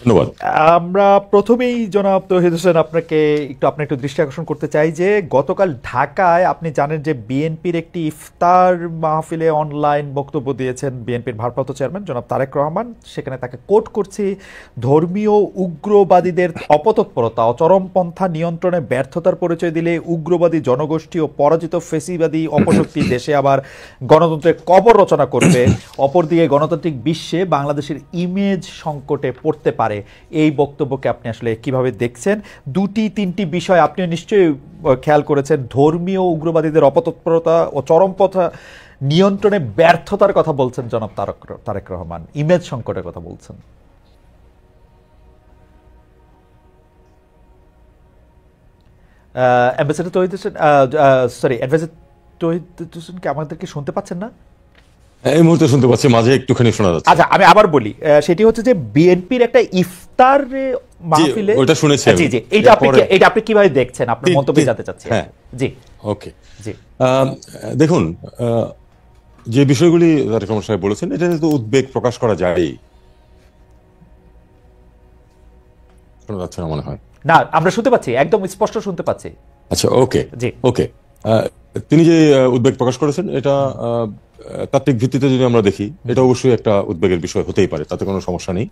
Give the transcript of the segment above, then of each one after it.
ধন্যবাদ। আমরা প্রথমেই জনাব তৌহিদ হোসেন আপনার একটু দৃষ্টি আকর্ষণ করতে চাই যে গতকাল ঢাকায় আপনি জানেন যে বিএনপির একটি ইফতার মাহফিলে অনলাইন বক্তব্য দিয়েছেন বিএনপির ভারপ্রাপ্ত চেয়ারম্যান জনাব তারেক রহমান। সেখানে তাকে কোট করছি, ধর্মীয় উগ্রবাদীদের অপতৎপরতা ও চরমপন্থা নিয়ন্ত্রণে ব্যর্থতার পরিচয় দিলে উগ্রবাদী জনগোষ্ঠী ও পরাজিত ফেসিবাদী অপশক্তি দেশে আবার গণতন্ত্রের কবর রচনা করবে, অপরদিকে গণতান্ত্রিক বিশ্বে বাংলাদেশের ইমেজ সংকটে পড়তে পারে। এই বক্তব্যকে আপনি আসলে কিভাবে দেখছেন? দুটি তিনটি বিষয় আপনিও নিশ্চয়ই খেয়াল করেছেন। ধর্মীয় উগ্রবাদীদের অপতৎপরতা ও চরমপন্থা নিয়ন্ত্রণে ব্যর্থতার কথা বলছেন জনাব তারেক রহমান, ইমেজ সংকটের কথা বলছেন। অ্যাম্বাসেডর তৌহিদ হোসেন, সরি অ্যাডভাইজার তৌহিদ হোসেন, কি আমাদেরকে শুনতে পাচ্ছেন না? এই মুহূর্তে শুনতে পাচ্ছি, মাঝে একটুখানি শোনা যাচ্ছে। আচ্ছা, আমি আবার বলি, সেটি হচ্ছে যে বিএনপির একটা ইফতার মাহফিলে, ওটা শুনেছি। জি জি, এটা আপনি কিভাবে দেখছেন, আপনার মন্তব্য জানতে চাচ্ছি। হ্যাঁ, জি ওকে। জি, দেখুন, যে বিষয়গুলি তারেক রহমান সাহেব বলেছেন, এটা তো উদ্বেগ প্রকাশ করা যায়। শোনা যাচ্ছে না মনে হয়। না, আমরা শুনতে পাচ্ছি, একদম স্পষ্ট শুনতে পাচ্ছি। আচ্ছা, ওকে জি ওকে। তিনি যে উদ্বেগ প্রকাশ করেছেন, এটা তাত্ত্বিক ভিত্তিতে যদি আমরা দেখি, এটা অবশ্যই একটা উদ্বেগের বিষয় হতেই পারে, তাতে কোনো সমস্যা নেই।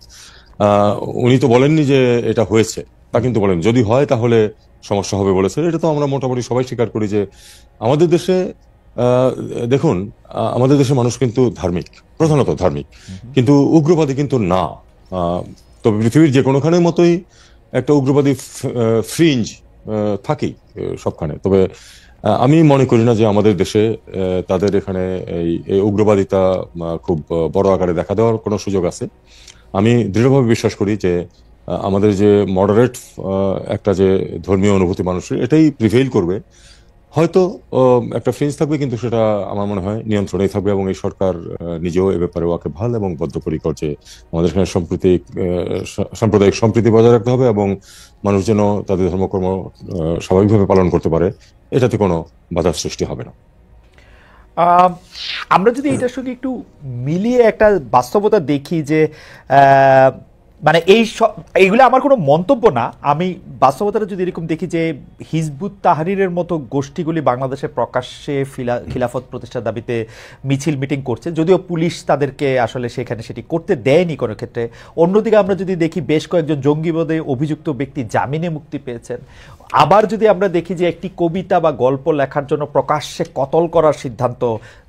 উনি তো বলেননি যে এটা হয়েছে, তা কিন্তু বলেন যদি হয় তাহলে সমস্যা হবে বলেছে। এটা তো আমরা মোটামুটি সবাই স্বীকার করি যে আমাদের দেশে, দেখুন, আমাদের দেশের মানুষ কিন্তু ধার্মিক, প্রধানত ধার্মিক, কিন্তু উগ্রবাদী কিন্তু না। তবে পৃথিবীর যে কোনোখানের মতোই একটা উগ্রবাদী ফ্রিঞ্জ থাকেই সবখানে। তবে আমি মনে করি না যে আমাদের দেশে তাদের এখানে এই উগ্রবাদিতা খুব বড় আকারে দেখা দেওয়ার কোনো সুযোগ আছে। আমি দৃঢ়ভাবে বিশ্বাস করি যে আমাদের যে মডারেট একটা যে ধর্মীয় অনুভূতি মানুষের, এটাই প্রিভেইল করবে। হয়তো একটা ফ্রেঞ্চ থাকবে, কিন্তু সেটা আমার মনে হয় নিয়ন্ত্রণেই থাকবে, এবং এই সরকার নিজেও এ ব্যাপারে ওয়াকিবহাল এবং বদ্ধপরিকর যে আমাদের এখানে সাম্প্রদায়িক সম্প্রীতি বজায় রাখতে হবে এবং মানুষ যেন তাদের ধর্মকর্ম স্বাভাবিকভাবে পালন করতে পারে, এটাতে কোনো বাধার সৃষ্টি হবে না। আমরা যদি এটার সঙ্গে একটু মিলিয়ে একটা বাস্তবতা দেখি যে মানে এইগুলো আমার কোনো মন্তব্য না, আমি বাস্তবতাটা যদি এরকম দেখি যে হিজবুত তাহরিরের মতো গোষ্ঠীগুলি বাংলাদেশে প্রকাশ্যে খিলাফত প্রতিষ্ঠার দাবিতে মিছিল মিটিং করছে, যদিও পুলিশ তাদেরকে আসলে সেখানে সেটি করতে দেয়নি কোনো ক্ষেত্রে। অন্যদিকে আমরা যদি দেখি বেশ কয়েকজন জঙ্গিবাদে অভিযুক্ত ব্যক্তি জামিনে মুক্তি পেয়েছেন। আবার যদি আমরা দেখি যে একটি কবিতা বা গল্প লেখার জন্য প্রকাশ্যে কতল করার সিদ্ধান্ত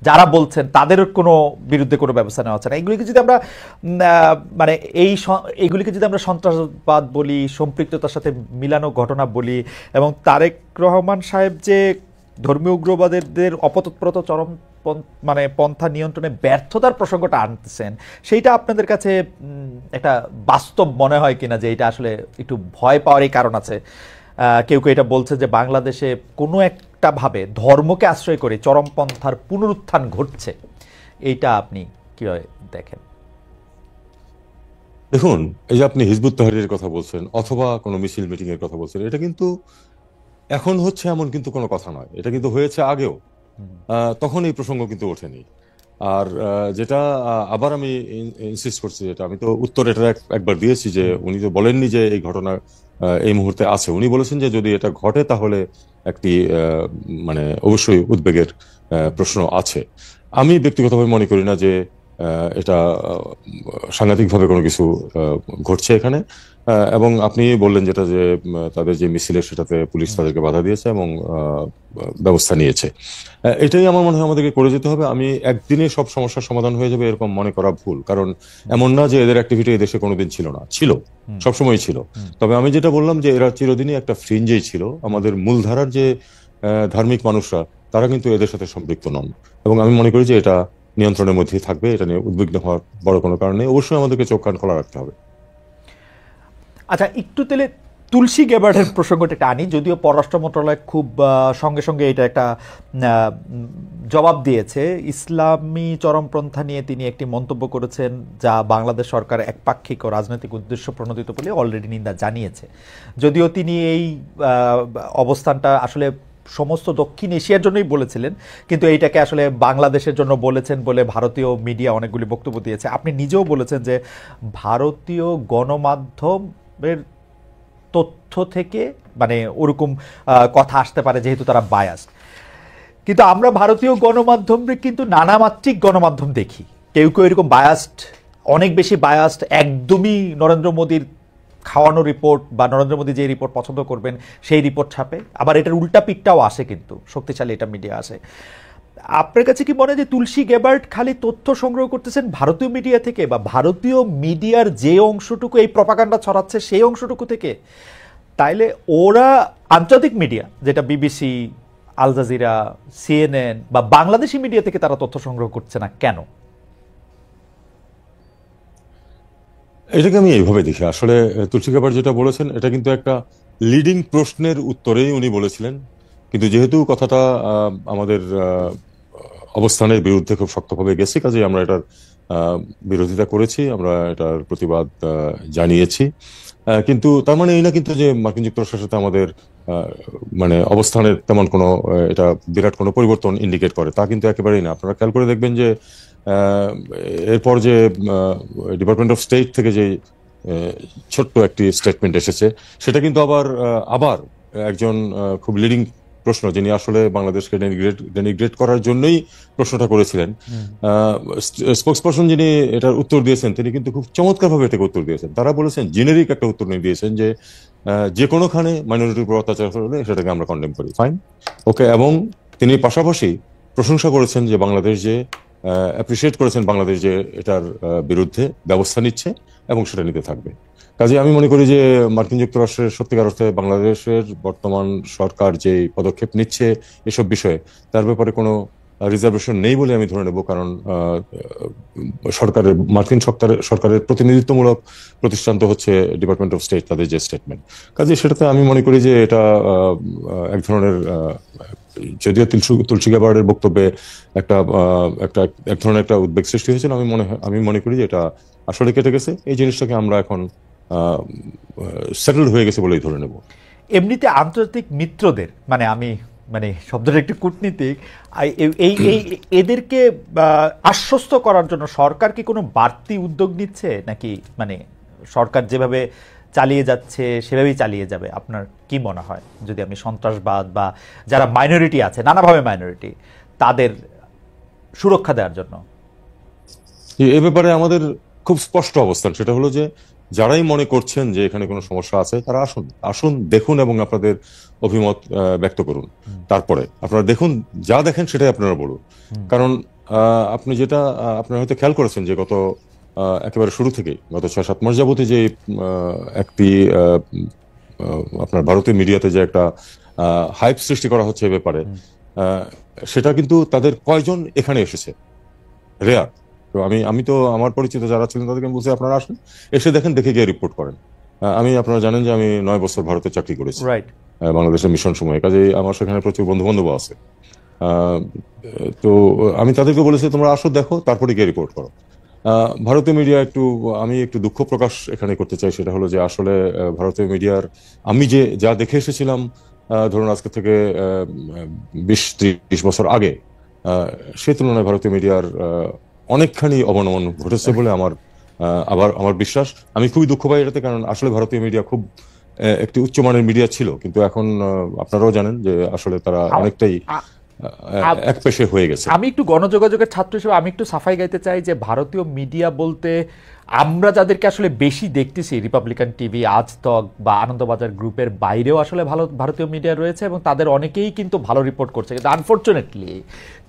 যারা বলছেন তাদের কোনো বিরুদ্ধে কোনো ব্যবস্থা নেওয়া হচ্ছে না। এগুলিকে যদি আমরা মানে এইগুলিকে যদি আমরা সন্ত্রাসবাদ বলি, সম্পৃক্ততার সাথে মিলানো ঘটনা বলি, এবং তারেক রহমান সাহেব যে ধর্মীয় উগ্রবাদের অপতৎপরতা চরম মানে পন্থা নিয়ন্ত্রণে ব্যর্থতার প্রসঙ্গটা আনতেছেন, সেইটা আপনাদের কাছে একটা বাস্তব মনে হয় কিনা যে এটা আসলে একটু ভয় পাওয়ারই কারণ আছে? কেউ কেউ এটা বলছে যে বাংলাদেশে কোনো একটা ভাবে ধর্মকে আশ্রয় করে চরমপন্থার পুনরুত্থান ঘটছে। এইটা আপনি কিভাবে দেখেন? দেখুন, এই যে আপনি হিজবুত তাহরীরের কথা বলছেন অথবা কোনো মিছিল মিটিং এর কথা বলছেন, এটা কিন্তু এখন হচ্ছে এমন কিন্তু কোনো কথা নয়, এটা কিন্তু হয়েছে আগেও। তখন এই প্রসঙ্গ কিন্তু ওঠেনি। আর যেটা আবার আমি ইনসিস্ট করছি, যেটা আমি তো উত্তর এটা একবার দিয়েছি, যে উনি তো বলেননি যে এই ঘটনা এই মুহূর্তে আছে। উনি বলেছেন যে যদি এটা ঘটে তাহলে একটি মানে অবশ্যই উদ্বেগের প্রশ্ন আছে। আমি ব্যক্তিগতভাবে মনে করি না যে এটা সাংঘাতিকভাবে কোনো কিছু ঘটছে এখানে। এবং আপনি বললেন যেটা, যে তাদের যে মিছিলে সেটাতে পুলিশ তাদেরকে বাধা দিয়েছে এবং ব্যবস্থা নিয়েছে। এটাই আমার মনে হয় আমাদেরকে করে যেতে হবে। আমি একদিনে সব সমস্যার সমাধান হয়ে যাবে এরকম মনে করা ভুল, কারণ এমন না যে এদের অ্যাক্টিভিটি এই দেশে কোনোদিন ছিল না, ছিল, সবসময় ছিল। তবে আমি যেটা বললাম যে এরা চিরদিনই একটা ফ্রিঞ্জেই ছিল। আমাদের মূলধারার যে ধার্মিক মানুষরা, তারা কিন্তু এদের সাথে সম্পৃক্ত নন, এবং আমি মনে করি যে এটা নিয়ন্ত্রণের মধ্যেই থাকবে। এটা নিয়ে উদ্বিগ্ন হওয়ার বড় কোনো কারণ নেই। অবশ্যই আমাদেরকে চোখ কান খোলা রাখতে হবে। আচ্ছা, একটু তাহলে তুলসী গ্যাবার্ডের প্রসঙ্গটা একটা আনি, যদিও পররাষ্ট্র মন্ত্রণালয় খুব সঙ্গে সঙ্গে এটা একটা জবাব দিয়েছে। ইসলামী চরমপন্থা নিয়ে তিনি একটি মন্তব্য করেছেন যা বাংলাদেশ সরকার একপাক্ষিক ও রাজনৈতিক উদ্দেশ্য প্রণোদিত বলে অলরেডি নিন্দা জানিয়েছে। যদিও তিনি এই অবস্থানটা আসলে সমস্ত দক্ষিণ এশিয়ার জন্যই বলেছিলেন, কিন্তু এইটাকে আসলে বাংলাদেশের জন্য বলেছেন বলে ভারতীয় মিডিয়া অনেকগুলি বক্তব্য দিয়েছে। আপনি নিজেও বলেছেন যে ভারতীয় গণমাধ্যমের তথ্য থেকে মানে ওরকম কথা আসতে পারে যেহেতু তারা বায়াসড। কিন্তু আমরা ভারতীয় গণমাধ্যমে কিন্তু নানামাত্রিক গণমাধ্যম দেখি, কেউ কেউ এরকম বায়াসড, অনেক বেশি বায়াসড, একদমই নরেন্দ্র মোদীর খাওয়ানো রিপোর্ট বা নরেন্দ্র মোদী যে রিপোর্ট পছন্দ করবেন সেই রিপোর্ট ছাপে। আবার এটার উল্টা পিকটাও আসে, কিন্তু শক্তিশালী এটা মিডিয়া আসে। আপনার কাছে কি মনে হয় যে তুলসী গেবার্ট খালি তথ্য সংগ্রহ করতেছেন ভারতীয় মিডিয়া থেকে, বা ভারতীয় মিডিয়ার যে অংশটুকু এই প্রপাগান্ডা ছড়াচ্ছে সেই অংশটুকু থেকে? তাইলে ওরা আন্তর্জাতিক মিডিয়া যেটা বিবিসি, আল জাজিরা, সিএনএন বা বাংলাদেশি মিডিয়া থেকে তারা তথ্য সংগ্রহ করছে না কেন? এটাকে আমি এইভাবে দেখি, আসলে তুলসী গেবার্ট যেটা বলেছেন এটা কিন্তু একটা লিডিং প্রশ্নের উত্তরেই উনি বলেছিলেন, কিন্তু যেহেতু কথাটা আমাদের অবস্থানের বিরুদ্ধে খুব শক্তভাবে গেছে, কাজে আমরা এটার বিরোধিতা করেছি, আমরা এটার প্রতিবাদ জানিয়েছি। কিন্তু তার মানে এই না কিন্তু যে মার্কিন যুক্তরাষ্ট্রের সাথে আমাদের মানে অবস্থানের তেমন কোনো এটা বিরাট কোনো পরিবর্তন ইন্ডিকেট করে, তা কিন্তু একেবারেই না। আপনারা খেয়াল করে দেখবেন যে এরপর যে ডিপার্টমেন্ট অফ স্টেট থেকে যে ছোট্ট একটি স্টেটমেন্ট এসেছে, সেটা কিন্তু আবার একজন খুব লিডিং প্রশ্ন, যিনি আসলে বাংলাদেশকে ডেনিগ্রেট করার জন্যই প্রশ্নটা করেছিলেন, স্পোক্সপারসন যিনি এটার উত্তর দিয়েছেন, তিনি কিন্তু খুব চমৎকারভাবে এটাকে উত্তর দিয়েছেন। তারা বলেছেন, জেনেরিক একটা উত্তর নিয়ে দিয়েছেন যে যে কোনোখানে মাইনরিটির উপর অত্যাচার হলে সেটাকে আমরা কন্ডেম করি, ফাইন, ওকে। এবং তিনি পাশাপাশি প্রশংসা করেছেন যে বাংলাদেশ যে অ্যাপ্রিসিয়েট করেছেন বাংলাদেশ যে এটার বিরুদ্ধে ব্যবস্থা নিচ্ছে এবং সেটা নিতে থাকবে। কাজে আমি মনে করি যে মার্কিন যুক্তরাষ্ট্রের সত্যিকার অর্থে বাংলাদেশের বর্তমান সরকার যে পদক্ষেপ নিচ্ছে এসব বিষয়ে, তার ব্যাপারে কোনো রিজার্ভেশন নেই বলে আমি ধরে নেব, কারণ মার্কিন সরকারের প্রতিনিধিত্বমূলক প্রতিষ্ঠান তো হচ্ছে ডিপার্টমেন্ট অফ স্টেট, তাদের যে স্টেটমেন্ট। কাজে সেটাতে আমি মনে করি যে এটা এক ধরনের, যদিও তুলসী গেবার্টের বক্তব্যে এক ধরনের একটা উদ্বেগ সৃষ্টি হয়েছিল, আমি মনে করি যে এটা আসলে কেটে গেছে, এই জিনিসটাকে আমরা এখন সেটেলড হয়ে গেছে বলেই ধরে নেব। এমনিতে আন্তর্জাতিক মিত্রদের মানে শব্দটা একটু কূটনীতিক, এদেরকে আশ্বস্ত করার জন্য সরকার কি কোনো বাড়তি উদ্যোগ নিচ্ছে, নাকি মানে সরকার যেভাবে চালিয়ে যাচ্ছে সেভাবেই চালিয়ে যাবে? আপনার কি মনে হয়, যদি আমি সন্ত্রাসবাদ বা যারা মাইনরিটি আছে, নানাভাবে মাইনরিটি, তাদের সুরক্ষা দেওয়ার জন্য? এ ব্যাপারে আমাদের খুব স্পষ্ট অবস্থান, সেটা হলো যে যারাই মনে করছেন যে এখানে কোনো সমস্যা আছে, তারা আসুন দেখুন এবং আপনাদের অভিমত ব্যক্ত করুন। তারপরে আপনারা দেখুন, যা দেখেন সেটাই আপনারা বলুন। কারণ আপনারা হয়তো খেয়াল করেছেন যে একেবারে শুরু থেকেই গত 6-7 মাস যাবতে যে একটি আপনার ভারতীয় মিডিয়াতে যে একটা হাইপ সৃষ্টি করা হচ্ছে এ ব্যাপারে, সেটা কিন্তু তাদের কয়জন এখানে এসেছে রেয়ার। তো আমি তো আমার পরিচিত যারা ছিলেন তাদেরকে বলছি, আপনারা আসেন, এসে দেখেন, দেখে গিয়ে রিপোর্ট করেন। আপনারা জানেন যে আমি 9 বছর ভারতে চাকরি করেছি, বাংলাদেশের মিশন সময়ে, কাজেই আমার সেখানে প্রচুর বন্ধু বান্ধব আছে। তো আমি তাদেরকে বলেছি, তোমরা আসো, দেখো, তারপরে গিয়ে রিপোর্ট করো। ভারতীয় মিডিয়া আমি একটু দুঃখ প্রকাশ এখানে করতে চাই, সেটা হলো যে আসলে ভারতীয় মিডিয়ার আমি যা দেখে এসেছিলাম, ধরুন আজকে থেকে 20-30 বছর আগে, সেই তুলনায় ভারতীয় মিডিয়ার অনেকখানি অবনমন ঘটেছে বলে আমার বিশ্বাস। আমি খুবই দুঃখ পাই এটাতে, কারণ আসলে ভারতীয় মিডিয়া খুব একটি উচ্চমানের মিডিয়া ছিল, কিন্তু এখন আপনারাও জানেন যে আসলে তারা অনেকটাই এক পেশে হয়ে গেছে। আমি একটু গণযোগাযোগের ছাত্র হিসেবে আমি একটু সাফাই গাইতে চাই যে ভারতীয় মিডিয়া বলতে আমরা যাদেরকে আসলে বেশি দেখতেছি, রিপাবলিকান টিভি, আজ তক বা আনন্দবাজার গ্রুপের বাইরেও আসলে ভারতীয় মিডিয়া রয়েছে এবং তাদের অনেকেই কিন্তু ভালো রিপোর্ট করছে, কিন্তু আনফরচুনেটলি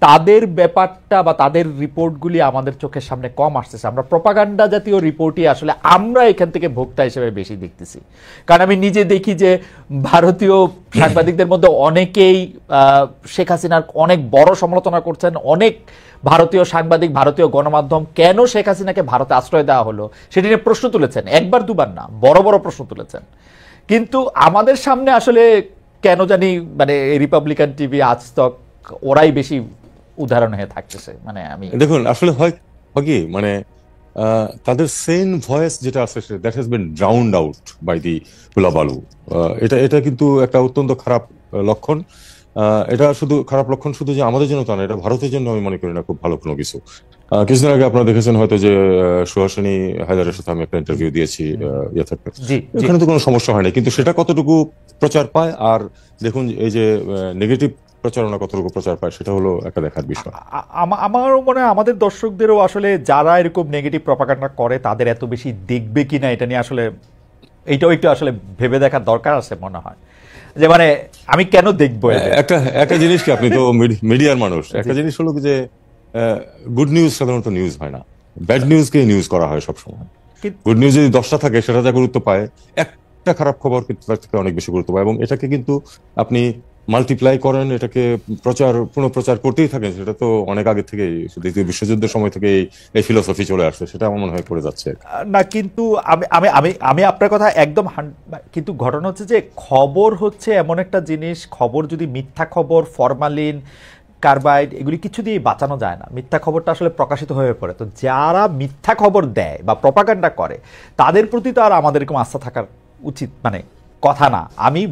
তাদের ব্যাপারটা বা তাদের রিপোর্টগুলি আমাদের চোখের সামনে কম আসতেছে। আমরা প্রপাগান্ডা জাতীয় রিপোর্টই আসলে আমরা এখান থেকে ভোক্তা হিসেবে বেশি দেখতেছি। কারণ আমি নিজে দেখি যে ভারতীয় সাংবাদিকদের মধ্যে অনেকেই শেখ হাসিনার অনেক বড় সমালোচনা করছেন। অনেক ভারতীয় সাংবাদিক, ভারতীয় গণমাধ্যম কেন শেখ হাসিনাকে ভারতে আশ্রয় দেওয়া হলো সেটি নিয়ে প্রশ্ন তুলেছেন, একবার দুবার না, বড় বড় প্রশ্ন তুলেছেন। কিন্তু আমাদের সামনে আসলে কেন জানি মানে রিপাবলিকান টিভি, আজ তক, ওরাই বেশি উদাহরণ হয়ে থাকতেছে। মানে আমি দেখুন, আসলে হয় কি, মানে তাদের সেন ভয়েস যেটা আছে, that has been drowned out by the hullabaloo. এটা কিন্তু একটা অত্যন্ত খারাপ লক্ষণ। এটা শুধু খারাপ লক্ষণ শুধু যে আমাদের জন্য তা না, এটা ভারতের জন্য আমি মনে করি না খুব ভালো কোনো কিছু। কিছুদিন আগে আপনারা দেখেছেন হয়তো যে সুহাসিনী হায়দারের সাথে আমি একটা ইন্টারভিউ দিয়েছি ইয়ে থেকে, জি জি এখানে তো কোনো সমস্যা হয় না, কিন্তু সেটা কতটুকু প্রচার পায় আর দেখুন এই যে নেগেটিভ প্রচারণা কতটুকু প্রচার পায় সেটা হলো একটা দেখার বিষয়। আমারও মনে হয় আমাদের দর্শকদেরও আসলে যারা এরকম নেগেটিভ প্রপাগান্ডা করে তাদের এত বেশি দেখবে কিনা এটা নিয়ে আসলে এইটাও একটু আসলে ভেবে দেখার দরকার আছে মনে হয়, যে মানে আমি কেন দেখবো এটা। একটা একটা জিনিস কি, আপনি তো মিডিয়ার মানুষ, একটা জিনিস হলো কি যে গুড নিউজ সাধারণত নিউজ হয় না, ব্যাড নিউজকে নিউজ করা হয় সবসময়। কিন্তু গুড নিউজ যদি 10টা থাকে সেটা যা গুরুত্ব পায়, একটা খারাপ খবর কিন্তু তার থেকে অনেক বেশি গুরুত্ব পায়, এবং এটাকে কিন্তু আপনি মাল্টিপ্লাই করেন, এটাকে পুনঃপ্রচার করতেই থাকেন, সেটা তো অনেক আগে থেকেই, দ্বিতীয় বিশ্বযুদ্ধের সময় থেকে এই ফিলোসফি চলে আসছে, সেটা আমার মনে হয় করে যাচ্ছে। না কিন্তু আমি আমি আমি আমি আপনার কথা একদম কিন্তু ঘটনা হচ্ছে যে খবর হচ্ছে এমন একটা জিনিস, খবর যদি মিথ্যা খবর, ফরমালিন, কার্বাইড এগুলি কিছু দিয়ে বাঁচানো যায় না, মিথ্যা খবরটা আসলে প্রকাশিত হয়ে পড়ে। তো যারা মিথ্যা খবর দেয় বা প্রপাগান্ডা করে তাদের প্রতি তো আর আমাদের এরকম আস্থা থাকার উচিত মানে কথা না। আমি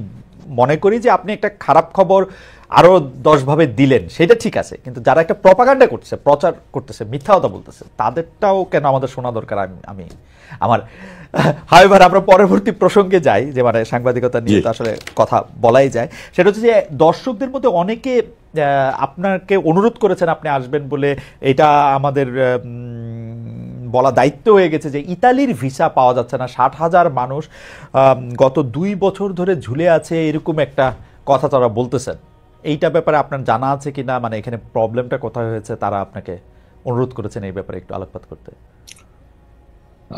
মনে করি যে আপনি একটা খারাপ খবর আরো 10 ভাবে দিলেন সেটা ঠিক আছে, কিন্তু যারা একটা প্রপাগান্ডা করতেছে, প্রচার করতেছে, মিথ্যা কথা বলতেছে, তাদেরটাও কেন আমাদের শোনা দরকার। আমি আমার হাইবার আমরা পরবর্তী প্রসঙ্গে যাই, যে মানে সাংবাদিকতা নিয়ে তো আসলে কথা বলাই যায়। সেটা হচ্ছে যে দর্শকদের মধ্যে অনেকে আপনাকে অনুরোধ করেছেন আপনি আসবেন বলে, এটা আমাদের বলা দায়িত্ব হয়ে গেছে যে ইতালির ভিসা পাওয়া যাচ্ছে না, 60,000 মানুষ গত 2 বছর ধরে ঝুলে আছে, এরকম একটা কথা তারা বলতেছেন। এইটা ব্যাপারে আপনার জানা আছে কিনা, মানে এখানে প্রবলেমটা কোথায় হয়েছে, তারা আপনাকে অনুরোধ করেছেন এই ব্যাপারে একটু আলোকপাত করতে।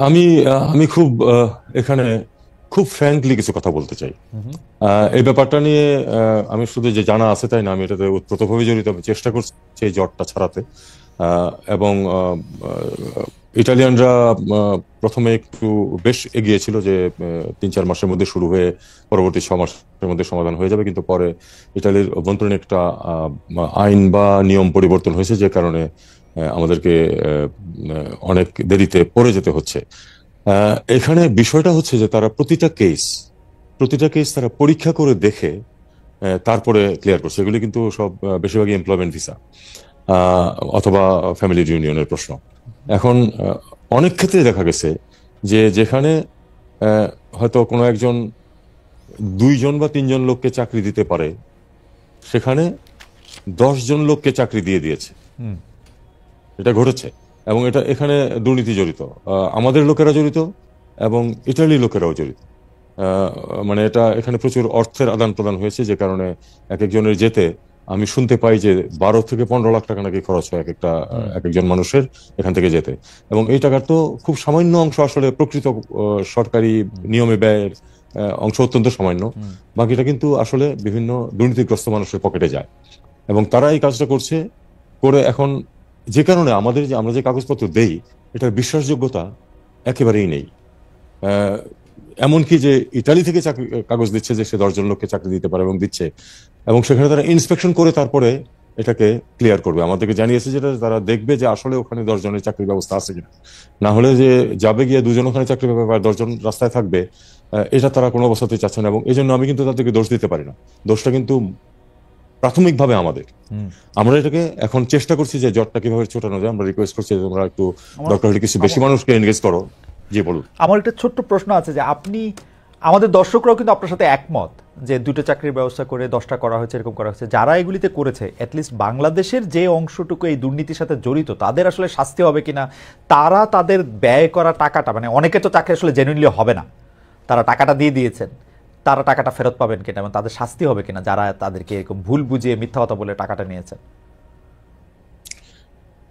আমি আমি খুব এখানে খুব ফ্র্যাঙ্কলি কিছু কথা বলতে চাই। এই ব্যাপারটা নিয়ে আমি শুধু যে জানা আছে তাই না, আমি এটাতে ওতপ্রোতভাবে জড়িত, আমি চেষ্টা করছি এই জ্বরটা ছাড়াতে। এবং ইটালিয়ানরা প্রথমে একটু বেশ এগিয়েছিল যে 3-4 মাসের মধ্যে শুরু হয়ে পরবর্তী 6 মাসের মধ্যে সমাধান হয়ে যাবে, কিন্তু পরে ইটালির অভ্যন্তরীণ একটা আইন বা নিয়ম পরিবর্তন হয়েছে, যে কারণে আমাদেরকে অনেক দেরিতে পড়ে যেতে হচ্ছে। এখানে বিষয়টা হচ্ছে যে তারা প্রতিটা কেস তারা পরীক্ষা করে দেখে তারপরে ক্লিয়ার করছে। এগুলি কিন্তু সব বেশিরভাগই এমপ্লয়মেন্ট ভিসা অথবা ফ্যামিলি ইউনিয়নের প্রশ্ন। এখন অনেক ক্ষেত্রে দেখা গেছে যে যেখানে হয়তো কোনো একজন 2 জন বা 3 জন লোককে চাকরি দিতে পারে, সেখানে 10 জন লোককে চাকরি দিয়ে দিয়েছে। এটা ঘটেছে, এবং এটা এখানে দুর্নীতি জড়িত, আমাদের লোকেরা জড়িত এবং ইটালির লোকেরাও জড়িত। মানে এটা এখানে প্রচুর অর্থের আদান প্রদান হয়েছে, যে কারণে এক একজনের যেতে আমি শুনতে পাই যে 12 থেকে 15 লাখ টাকা নাকি খরচ হয় এক একজন মানুষের এখান থেকে যেতে, এবং এই টাকার তো খুব সামান্য অংশ আসলে প্রকৃত সরকারি নিয়মে ব্যয়ের অংশ অত্যন্ত সামান্য, বাকিটা কিন্তু আসলে বিভিন্ন দুর্নীতিগ্রস্ত মানুষের পকেটে যায়, এবং তারা এই কাজটা করছে করে এখন, যে কারণে আমরা যে কাগজপত্র দেই এটার বিশ্বাসযোগ্যতা একেবারেই নেই। এমনকি যে ইটালি থেকে কাগজ দিচ্ছে যে সে 10 জন লোককে চাকরি দিতে পারে এবং দিচ্ছে, এবং সেখানে তারা ইন্সপেকশন করে তারপরে এটাকে ক্লিয়ার করবে, আমাদেরকে জানিয়েছে যেটা তারা দেখবে যে আসলে ওখানে 10 জনের চাকরির ব্যবস্থা আছে কিনা। না হলে যে যাবে গিয়ে 2 জন ওখানে চাকরি পাবে আর 10 জন রাস্তায় থাকবে, এটা তারা কোনো অবস্থাতেই চাচ্ছে না, এবং এই জন্য আমি কিন্তু তাদেরকে দোষ দিতে পারি না। দোষটা কিন্তু প্রাথমিকভাবে আমাদের। আমরা এটাকে এখন চেষ্টা করছি যে জটটা কিভাবে ছোটানো যায়। আমরা রিকোয়েস্ট করছি যে তোমরা একটু দরকার হলে কিছু বেশি মানুষকে এনগেজ করো। জি বলুন। আমার একটা ছোট্ট প্রশ্ন আছে, যে আপনি, আমাদের দর্শকরাও কিন্তু আপনার সাথে একমত যে 2টা চাকরির ব্যবস্থা করে 10টা করা হয়েছে, এরকম করা হয়েছে। যারা এগুলিতে করেছে, অ্যাটলিস্ট বাংলাদেশের যে অংশটুকু এই দুর্নীতির সাথে জড়িত, তাদের আসলে শাস্তি হবে কিনা, তারা তাদের ব্যয় করা টাকাটা, মানে অনেকে তো চাকরি আসলে জেনুইনলি হবে না, তারা টাকাটা দিয়ে দিয়েছেন, তারা টাকাটা ফেরত পাবেন কিনা এবং তাদের শাস্তি হবে কিনা যারা তাদেরকে এরকম ভুল বুঝিয়ে মিথ্যা কথা বলে টাকাটা নিয়েছেন।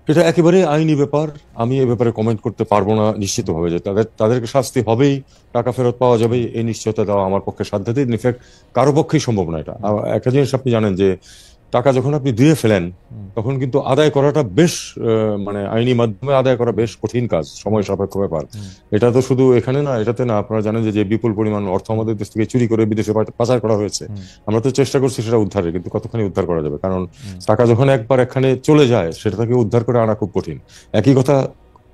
এটা একেবারে আইনি ব্যাপার, আমি এ ব্যাপারে কমেন্ট করতে পারবো না নিশ্চিতভাবে। যে তাদেরকে শাস্তি হবেই, টাকা ফেরত পাওয়া যাবে, এই নিশ্চয়তা দেওয়া আমার পক্ষে সাধ্যাতীত, ইনফ্যাক্ট কারো পক্ষেই সম্ভব না এটা। একটা জিনিস আপনি জানেন যে টাকা যখন আপনি দিয়ে ফেলেন তখন কিন্তু আদায় করাটা বেশ মানে আইনি মাধ্যমে আদায় করা বেশ কঠিন কাজ, সময় সাপেক্ষ ব্যাপার। এটা তো শুধু এখানে না, এটাতে না, আপনারা জানেন যে বিপুল পরিমাণ অর্থ আমাদের দেশ থেকে চুরি করে বিদেশে পাচার করা হয়েছে। আমরা তো চেষ্টা করছি সেটা উদ্ধারের, কিন্তু কতখানি উদ্ধার করা যাবে, কারণ টাকা যখন একবার এখানে চলে যায় সেটা থেকে উদ্ধার করে আনা খুব কঠিন। একই কথা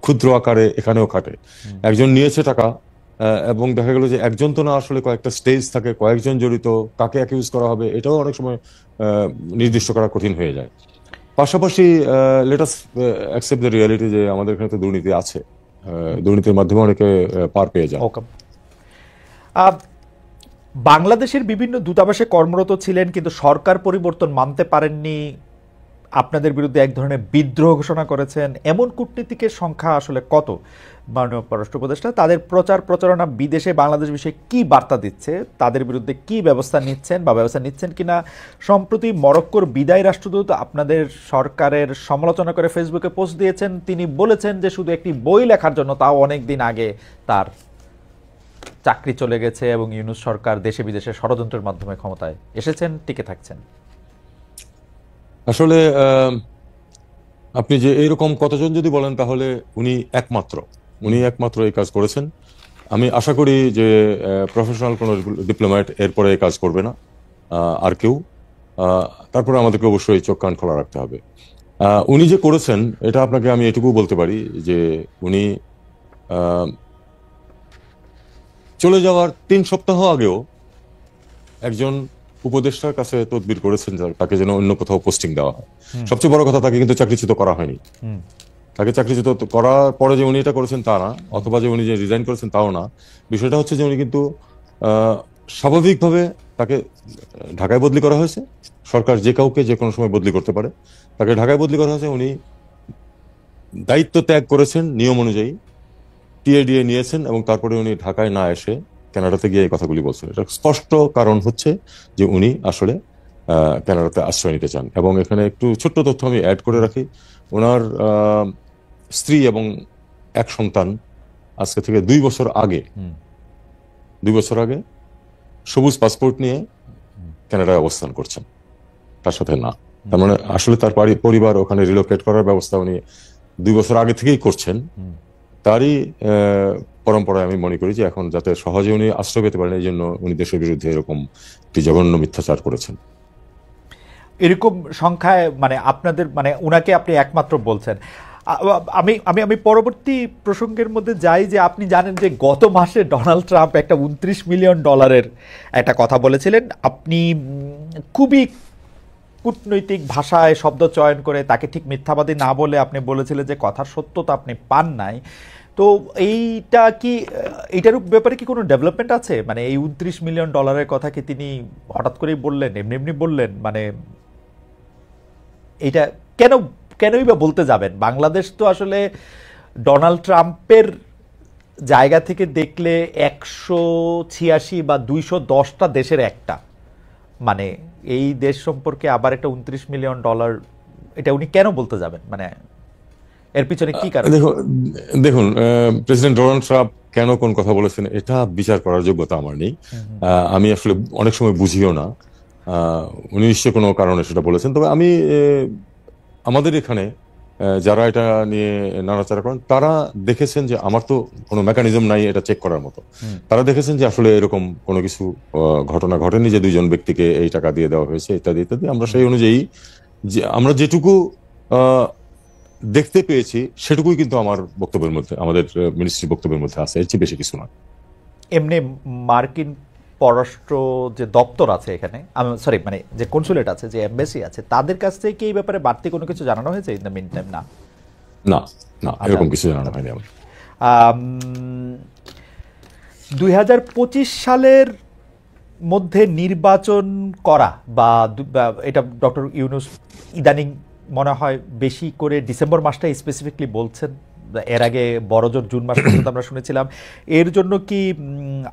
ক্ষুদ্র আকারে এখানেও খাটে। একজন নিয়েছে টাকা, এবং দেখা গেল যে একজন তো না, আসলে কয়েকটা স্টেজ থাকে, কয়েকজন জড়িত, কাকে অ্যাকিউজ করা হবে এটাও অনেক সময় নির্দিষ্ট করা কঠিন হয়ে যায়। পাশাপাশি let us accept the reality যে আমাদের এখানে তো দুর্নীতি আছে, দুর্নীতির মাধ্যমে অনেকে পার পেয়ে যায়। ওকে। বাংলাদেশের বিভিন্ন দূতাবাসে কর্মরত ছিলেন, কিন্তু সরকার পরিবর্তন মানতে পারেননি, আপনাদের বিরুদ্ধে এক ধরনের বিদ্রোহ ঘোষণা করেছেন, এমন কূটনীতিকের সংখ্যা আসলে কত? মাননীয় পররাষ্ট্র উপদেষ্টা, তাদের প্রচার প্রচারণা বিদেশে বাংলাদেশ বিষয়ে কি বার্তা দিচ্ছে, তাদের বিরুদ্ধে কি ব্যবস্থা নিচ্ছেন বা ব্যবস্থা নিচ্ছেন কিনা? সম্প্রতি মরক্কোর বিদায়ী রাষ্ট্রদূত আপনাদের সরকারের সমালোচনা করে ফেসবুকে পোস্ট দিয়েছেন। তিনি বলেছেন যে শুধু একটি বই লেখার জন্য, তাও অনেক দিন আগে, তার চাকরি চলে গেছে এবং ইউনূস সরকার দেশে বিদেশে ষড়যন্ত্রের মাধ্যমে ক্ষমতায় এসেছেন, টিকে থাকছেন। আসলে আপনি যে এইরকম কতজন যদি বলেন, তাহলে উনি একমাত্র এই কাজ করেছেন। আমি আশা করি যে প্রফেশনাল কোনো ডিপ্লোম্যাট এরপরে এই কাজ করবে না, আর কেউ। তারপরে আমাদেরকে অবশ্যই চোখ কান খোলা রাখতে হবে। উনি যে করেছেন, এটা আপনাকে আমি এটুকু বলতে পারি যে উনি চলে যাওয়ার 3 সপ্তাহ আগেও একজন উপদেষ্টার কাছে তদবির করেছেন তাকে যেন অন্য কোথাও পোস্টিং দেওয়া হয়। সবচেয়ে বড় কথা, তাকে কিন্তু চাকরিচ্যুত করা হয়নি। তাকে চাকরিচ্যুত করার পরে যে উনি এটা করেছেন তা না, অথবা যে উনি যে রিজাইন করেছেন তাও না। বিষয়টা হচ্ছে যে উনি কিন্তু স্বাভাবিকভাবে তাকে ঢাকায় বদলি করা হয়েছে। সরকার যে কাউকে যে কোনো সময় বদলি করতে পারে, তাকে ঢাকায় বদলি করা হয়েছে। উনি দায়িত্ব ত্যাগ করেছেন নিয়ম অনুযায়ী, টিএডিএ নিয়েছেন, এবং তারপরে উনি ঢাকায় না এসে কানাডাতে গিয়ে এই কথাগুলি বলছেন। এটা স্পষ্ট কারণ হচ্ছে যে উনি আসলে কানাডাতে আশ্রয় নিতে চান। এবং এখানে একটু ছোট্ট তথ্য আমি অ্যাড করে রাখি। ওনার স্ত্রী এবং এক সন্তান আজকে থেকে 2 বছর আগে সবুজ পাসপোর্ট নিয়ে কানাডায় অবস্থান করছেন, তার সাথে না। তার মানে আসলে তার পরিবার ওখানে রিলোকেট করার ব্যবস্থা উনি 2 বছর আগে থেকেই করছেন। তারই পরম্পরায় আমি মনে করি যে এখন যাতে সহজে উনি আশ্রয় পেতে পারেন, এই জন্য উনি দেশের বিরুদ্ধে এরকম একটি জঘন্য মিথ্যাচার করেছেন। এরকম সংখ্যায় মানে আপনাদের, মানে উনাকে আপনি একমাত্র বলছেন। আমি আমি আমি পরবর্তী প্রসঙ্গের মধ্যে যাই, যে আপনি জানেন যে গত মাসে ডোনাল্ড ট্রাম্প একটা $29 মিলিয়ন একটা কথা বলেছিলেন। আপনি খুবই কূটনৈতিক ভাষায় শব্দ চয়ন করে তাকে ঠিক মিথ্যাবাদী না বলে আপনি বলেছিলেন যে কথার সত্যতা আপনি পান নাই। তো এইটার ব্যাপারে কি কোনো ডেভেলপমেন্ট আছে? মানে এই $29 মিলিয়ন কথা কি তিনি হঠাৎ করেই বললেন, এমনি বললেন? মানে এটা কেনই বা বলতে যাবেন? বাংলাদেশ তো আসলে ডোনাল্ড ট্রাম্পের জায়গা থেকে দেখলে 186 বা 210টা দেশের একটা, মানে এই দেশ সম্পর্কে আবার একটা $29 মিলিয়ন, এটা উনি কেন বলতে যাবেন? মানে এর পিছনে কি কারণ? দেখুন, প্রেসিডেন্ট ডোনাল্ড ট্রাম্প কেন কোন কথা বলেছেন এটা বিচার করার যোগ্যতা আমার নেই। আমি আসলে অনেক সময় বুঝিও না। উনি নিশ্চয়ই কোনো কারণে সেটা বলেছেন। তবে আমি আমাদের এখানে যারা এটা নিয়ে নাড়াচাড়া করেন, তারা দেখেছেন যে আমার তো কোনো মেকানিজম নাই এটা চেক করার মতো। তারা দেখেছেন যে আসলে এরকম কোনো কিছু ঘটনা ঘটেনি যে 2জন ব্যক্তিকে এই টাকা দিয়ে দেওয়া হয়েছে ইত্যাদি ইত্যাদি। আমরা সেই অনুযায়ী যে আমরা যেটুকু দেখতে পেয়েছি সেটুকুই কিন্তু আমার বক্তব্যের মধ্যে, আমাদের মিনিস্ট্রির বক্তব্যের মধ্যে আছে, এর চেয়ে বেশি কিছু না। এমনি মার্কিন পররাষ্ট্র যে দপ্তর আছে এখানে, সরি মানে যে কনসুলেট আছে, যে এমবাসি আছে, তাদের কাছ থেকে কি এই ব্যাপারে বাড়তি কোনো কিছু জানানো হয়েছে ইন দ্য মিন টাইম? না, এরকম কিছু জানানো হয়নি আমার। 2025 সালের মধ্যে নির্বাচন করা, বা এটা ডক্টর ইউনূস ইদানিং মনে হয় বেশি করে ডিসেম্বর মাসটাই স্পেসিফিকলি বলছেন, এর আগে বড়জোর জুন মাস পর্যন্ত আমরা শুনেছিলাম। এর জন্য কি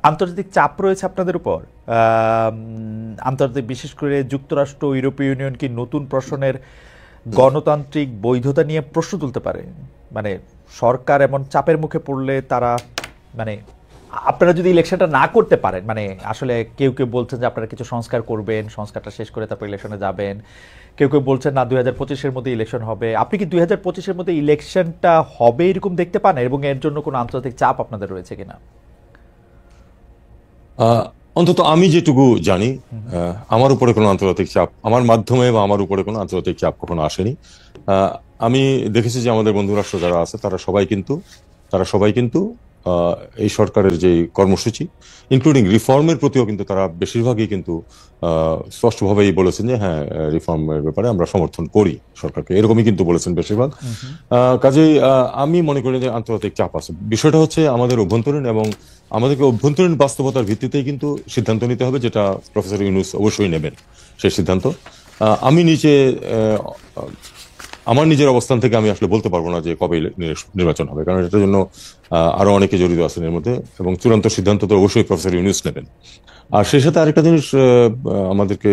আন্তর্জাতিক চাপ রয়েছে আপনাদের উপর? আন্তর্জাতিক, বিশেষ করে যুক্তরাষ্ট্র, ইউরোপীয় ইউনিয়ন কি নতুন প্রশ্নের গণতান্ত্রিক বৈধতা নিয়ে প্রশ্ন তুলতে পারে? মানে সরকার এমন চাপের মুখে পড়লে তারা, মানে আপনারা যদি ইলেকশনটা না করতে পারেন, মানে আসলে কেউ বলছেন যে আপনারা কিছু সংস্কার করবেন, সংস্কারটা শেষ করে তারপর ইলেকশনে যাবেন, কেউ বলছেন না 2025-এর মধ্যে ইলেকশন হবে। আপনি কি 2025-এর মধ্যে ইলেকশনটা হবে এরকম দেখতে পান, এবং এর জন্য কোনো আন্তর্জাতিক চাপ আপনাদের রয়েছে কিনা? অন্তত আমি যেটুকু জানি, আমার উপরে কোনো আন্তর্জাতিক চাপ, আমার মাধ্যমে বা আমার উপরে কোনো আন্তর্জাতিক চাপ কখনো আসেনি। আমি দেখেছি যে আমাদের বন্ধু রাষ্ট্র যারা আছে তারা সবাই কিন্তু এই সরকারের যে কর্মসূচি ইনক্লুডিং রিফর্মের প্রতিও কিন্তু তারা বেশিরভাগই কিন্তু স্পষ্টভাবেই বলেছেন যে হ্যাঁ, রিফর্মের ব্যাপারে আমরা সমর্থন করি সরকারকে, এরকমই কিন্তু বলেছেন বেশিরভাগ। কাজেই আমি মনে করি যে আন্তর্জাতিক চাপ আছে। বিষয়টা হচ্ছে আমাদের অভ্যন্তরীণ, এবং আমাদেরকে অভ্যন্তরীণ বাস্তবতার ভিত্তিতেই কিন্তু সিদ্ধান্ত নিতে হবে, যেটা প্রফেসর ইউনূস অবশ্যই নেবেন সেই সিদ্ধান্ত। আমি আমার নিজের অবস্থান থেকে আমি আসলে বলতে পারবো না যে কবে নির্বাচন হবে, কারণ এটার জন্য আরো অনেকে জড়িত আছেন এর মধ্যে, এবং চূড়ান্ত সিদ্ধান্ত তো অবশ্যই প্রফেসর ইউনূস নেবেন। আর সেই সাথে আরেকটা জিনিস আমাদেরকে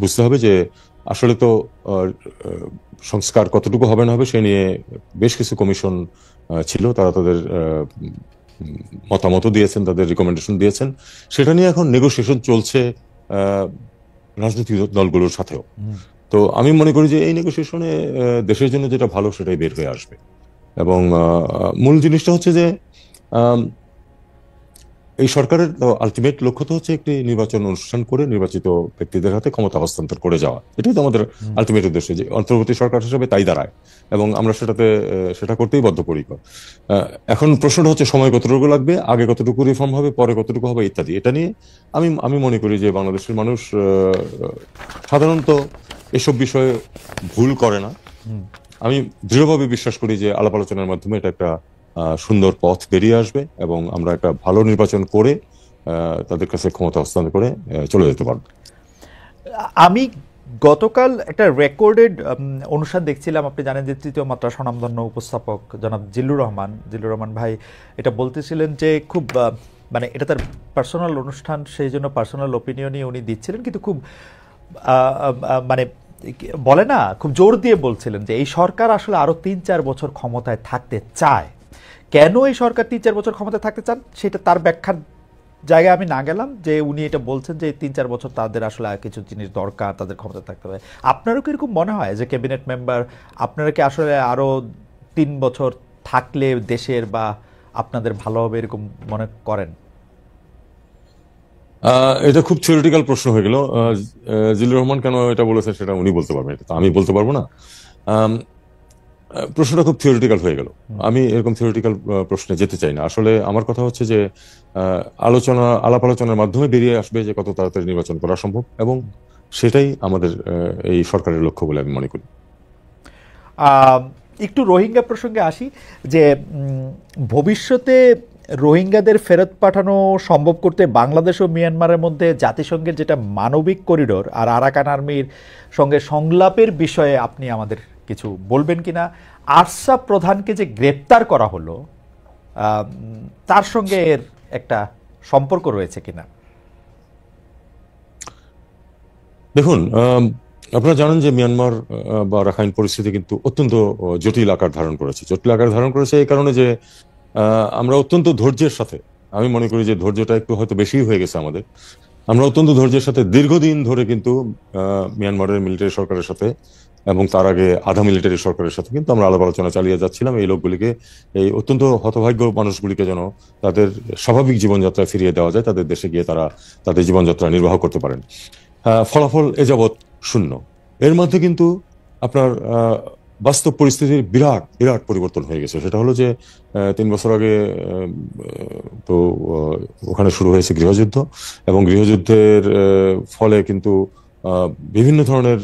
বুঝতে হবে যে আসলে তো সংস্কার কতটুকু হবে না হবে সে নিয়ে বেশ কিছু কমিশন ছিল, তারা তাদের মতামত দিয়েছেন, তাদের রিকমেন্ডেশন দিয়েছেন। সেটা নিয়ে এখন নেগোসিয়েশন চলছে রাজনৈতিক দলগুলোর সাথেও। তো আমি মনে করি যে এই নেগোসিয়েশনে দেশের জন্য যেটা ভালো সেটাই বের হয়ে আসবে। এবং মূল জিনিসটা হচ্ছে যে এই সরকারের আলটিমেট লক্ষ্য তো হচ্ছে একটি নির্বাচন অনুষ্ঠান করে নির্বাচিত ব্যক্তিদের হাতে ক্ষমতা হস্তান্তর করে যাওয়া। এটাই তো আমাদের আলটিমেট উদ্দেশ্য, যে অন্তর্বর্তী সরকার হিসেবে তাই দাঁড়ায়, এবং আমরা সেটা করতেই বদ্ধপরিকর। এখন প্রশ্নটা হচ্ছে সময় কতটুকু লাগবে, আগে কতটুকু রিফর্ম হবে, পরে কতটুকু হবে ইত্যাদি। এটা নিয়ে আমি মনে করি যে বাংলাদেশের মানুষ সাধারণত এসব বিষয়ে ভুল করে না। আমি দৃঢ়ভাবে বিশ্বাস করি যে আলাপ আলোচনার মাধ্যমে এটা একটা সুন্দর পথ বেরিয়ে আসবে, এবং আমরা একটা ভালো নির্বাচন করে তাদের কাছে ক্ষমতা হস্তান্তর করে চলে যেতে পারবো। আমি গতকাল একটা রেকর্ডেড অনুষ্ঠান দেখছিলাম। আপনি জানেন যে তৃতীয় মাত্রা স্বনামধন্য উপস্থাপক জনাব জিল্লুর রহমান ভাই এটা বলতেছিলেন যে খুব মানে এটা তার পার্সোনাল অনুষ্ঠান, সেই জন্য পার্সোনাল ওপিনিয়নই উনি দিচ্ছিলেন, কিন্তু খুব মানে বলে না, খুব জোর দিয়ে বলছিলেন যে এই সরকার আসলে আরো ৩-৪ বছর ক্ষমতায় থাকতে চায়। কেন এই সরকার ৩-৪ বছর ক্ষমতায় থাকতে চান সেটা তার ব্যাখ্যার জায়গায় আমি না গেলাম, যে উনি এটা বলছেন যে ৩-৪ বছর তাদের আসলে কিছু জিনিস দরকার, তাদের ক্ষমতায় থাকতে হবে। আপনারও কি এরকম মনে হয় যে ক্যাবিনেট মেম্বার আপনারা কি আসলে আরো ৩ বছর থাকলে দেশের বা আপনাদের ভালো হবে এরকম মনে করেন? এটা খুব থিওরিটিক্যাল প্রশ্ন হয়ে গেল। জিল্লুর রহমান কেন এটা বলেছেন সেটা উনি বলতে পারবেন, এটা তো আমি বলতে পারবো না। প্রশ্নটা খুব থিওরিটিক্যাল হয়ে গেল। আমি এরকম থিওরিটিক্যাল প্রশ্নে যেতে চাই না। আসলে আমার কথা হচ্ছে যে আলাপ আলোচনার মাধ্যমে বেরিয়ে আসবে যে কত তাড়াতাড়ি নির্বাচন করা সম্ভব, এবং সেটাই আমাদের এই সরকারের লক্ষ্য বলে আমি মনে করি। একটু রোহিঙ্গা প্রসঙ্গে আসি, যে ভবিষ্যতে রোহিঙ্গাদের ফেরত পাঠানো সম্ভব করতে বাংলাদেশ ও মিয়ানমারের মধ্যে জাতিসংঘের যেটা মানবিক করিডোর আর আরাকান আর্মির সঙ্গে সংলাপের বিষয়ে আপনি আমাদের কিছু বলবেন কিনা? আরসাব প্রধানকে যে গ্রেপ্তার করা হলো তার সঙ্গে এর একটা সম্পর্ক রয়েছে কিনা? দেখুন, আপনারা জানেন যে মিয়ানমার বা রাখাইন পরিস্থিতি কিন্তু অত্যন্ত জটিল আকার ধারণ করেছে এই কারণে যে আমরা অত্যন্ত ধৈর্যের সাথে, আমি মনে করি যে ধৈর্যটা একটু হয়তো বেশি হয়ে গেছে আমাদের। আমরা অত্যন্ত ধৈর্যের সাথে দীর্ঘদিন ধরে কিন্তু মিয়ানমারের মিলিটারি সরকারের সাথে এবং তার আগে আধা মিলিটারি সরকারের সাথে কিন্তু আমরা আলাপ আলোচনা চালিয়ে যাচ্ছিলাম এই লোকগুলিকে, এই অত্যন্ত হতভাগ্য মানুষগুলিকে যেন তাদের স্বাভাবিক জীবনযাত্রা ফিরিয়ে দেওয়া যায়, তাদের দেশে গিয়ে তারা তাদের জীবনযাত্রা নির্বাহ করতে পারেন। ফলাফল এ যাবৎ শূন্য। এর মধ্যে কিন্তু আপনার বাস্তব পরিস্থিতির বিরাট বিরাট পরিবর্তন হয়ে গেছে। সেটা হলো যে 3 বছর আগে তো ওখানে শুরু হয়েছে গৃহযুদ্ধ, এবং গৃহযুদ্ধের ফলে কিন্তু বিভিন্ন ধরনের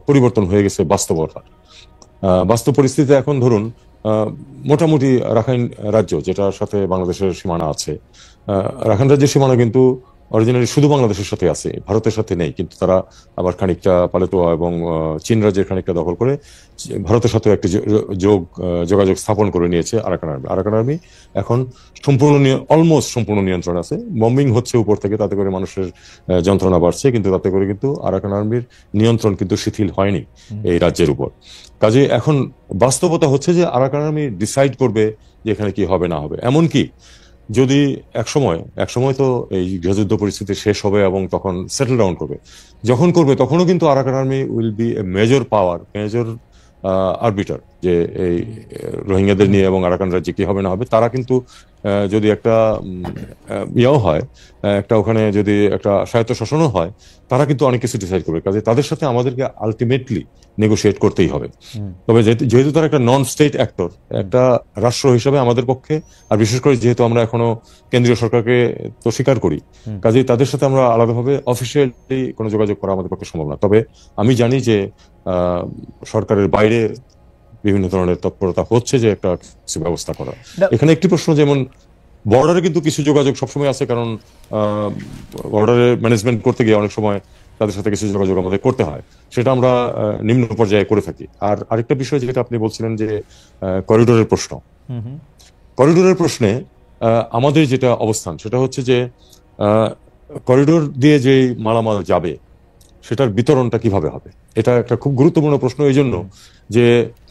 পরিবর্তন হয়ে গেছে বাস্তবতা। বাস্তব পরিস্থিতিতে এখন ধরুন মোটামুটি রাখাইন রাজ্য, যেটার সাথে বাংলাদেশের সীমানা আছে, রাখাইন রাজ্যের সীমানা কিন্তু অরিজিনালি শুধু বাংলাদেশের সাথে আছে, ভারতের সাথে নেই। কিন্তু তারা আবার খানিকটা পালেতোয়া এবং চীন রাজ্যের খানিকটা দখল করে ভারতের সাথে একটি যোগাযোগ স্থাপন করে নিয়েছে আরাকান আর্মি। এখন অলমোস্ট সম্পূর্ণ নিয়ন্ত্রণ আছে। বম্বিং হচ্ছে উপর থেকে, তাতে করে মানুষের যন্ত্রণা বাড়ছে, কিন্তু তাতে করে কিন্তু আরাকান আর্মির নিয়ন্ত্রণ কিন্তু শিথিল হয়নি এই রাজ্যের উপর। কাজে এখন বাস্তবতা হচ্ছে যে আরাকান আর্মি ডিসাইড করবে যে এখানে কি হবে না হবে। এমনকি যদি একসময় তো এই গৃহযুদ্ধ পরিস্থিতি শেষ হবে এবং তখন সেটেল ডাউন করবে, যখন করবে তখনও কিন্তু Arakan army will B a major power, major arbiter যে এই রোহিঙ্গাদের নিয়ে এবং আরাকান রাজ্যে কি হবে না হবে। তারা কিন্তু যদি একটা ইয়েও হয়, একটা ওখানে যদি একটা স্বায়ত্তশাসনও হয়, তারা কিন্তু অনেক কিছু ডিসাইড করবে। কাজে তাদের সাথে আমাদেরকে আলটিমেটলি নেগোশিয়েট করতেই হবে। তবে যেহেতু তারা একটা নন স্টেট অ্যাক্টর, একটা রাষ্ট্র হিসেবে আমাদের পক্ষে, আর বিশেষ করে যেহেতু আমরা এখনো কেন্দ্রীয় সরকারকে তো স্বীকার করি, কাজেই তাদের সাথে আমরা আলাদাভাবে অফিসিয়ালি কোনো যোগাযোগ করা আমাদের পক্ষে সম্ভব না। তবে আমি জানি যে সরকারের বাইরে বিভিন্ন ধরনের তৎপরতা হচ্ছে যে একটা কিছু ব্যবস্থা করা। এখানে একটি প্রশ্ন, যেমন বর্ডারে কিন্তু কিছু যোগাযোগ সবসময় আছে, কারণ বর্ডারে ম্যানেজমেন্ট করতে গিয়ে অনেক সময় তাদের সাথে কিছু যোগাযোগ আমাদের করতে হয়, সেটা আমরা নিম্ন পর্যায়ে করে থাকি। আর আরেকটা বিষয় যেটা আপনি বলছিলেন যে করিডোরের প্রশ্ন, করিডোরের প্রশ্নে আমাদের যেটা অবস্থান সেটা হচ্ছে যে করিডোর দিয়ে যে মালামাল যাবে সেটার বিতরণটা কিভাবে হবে, এটা একটা খুব গুরুত্বপূর্ণ প্রশ্ন। এই জন্য যে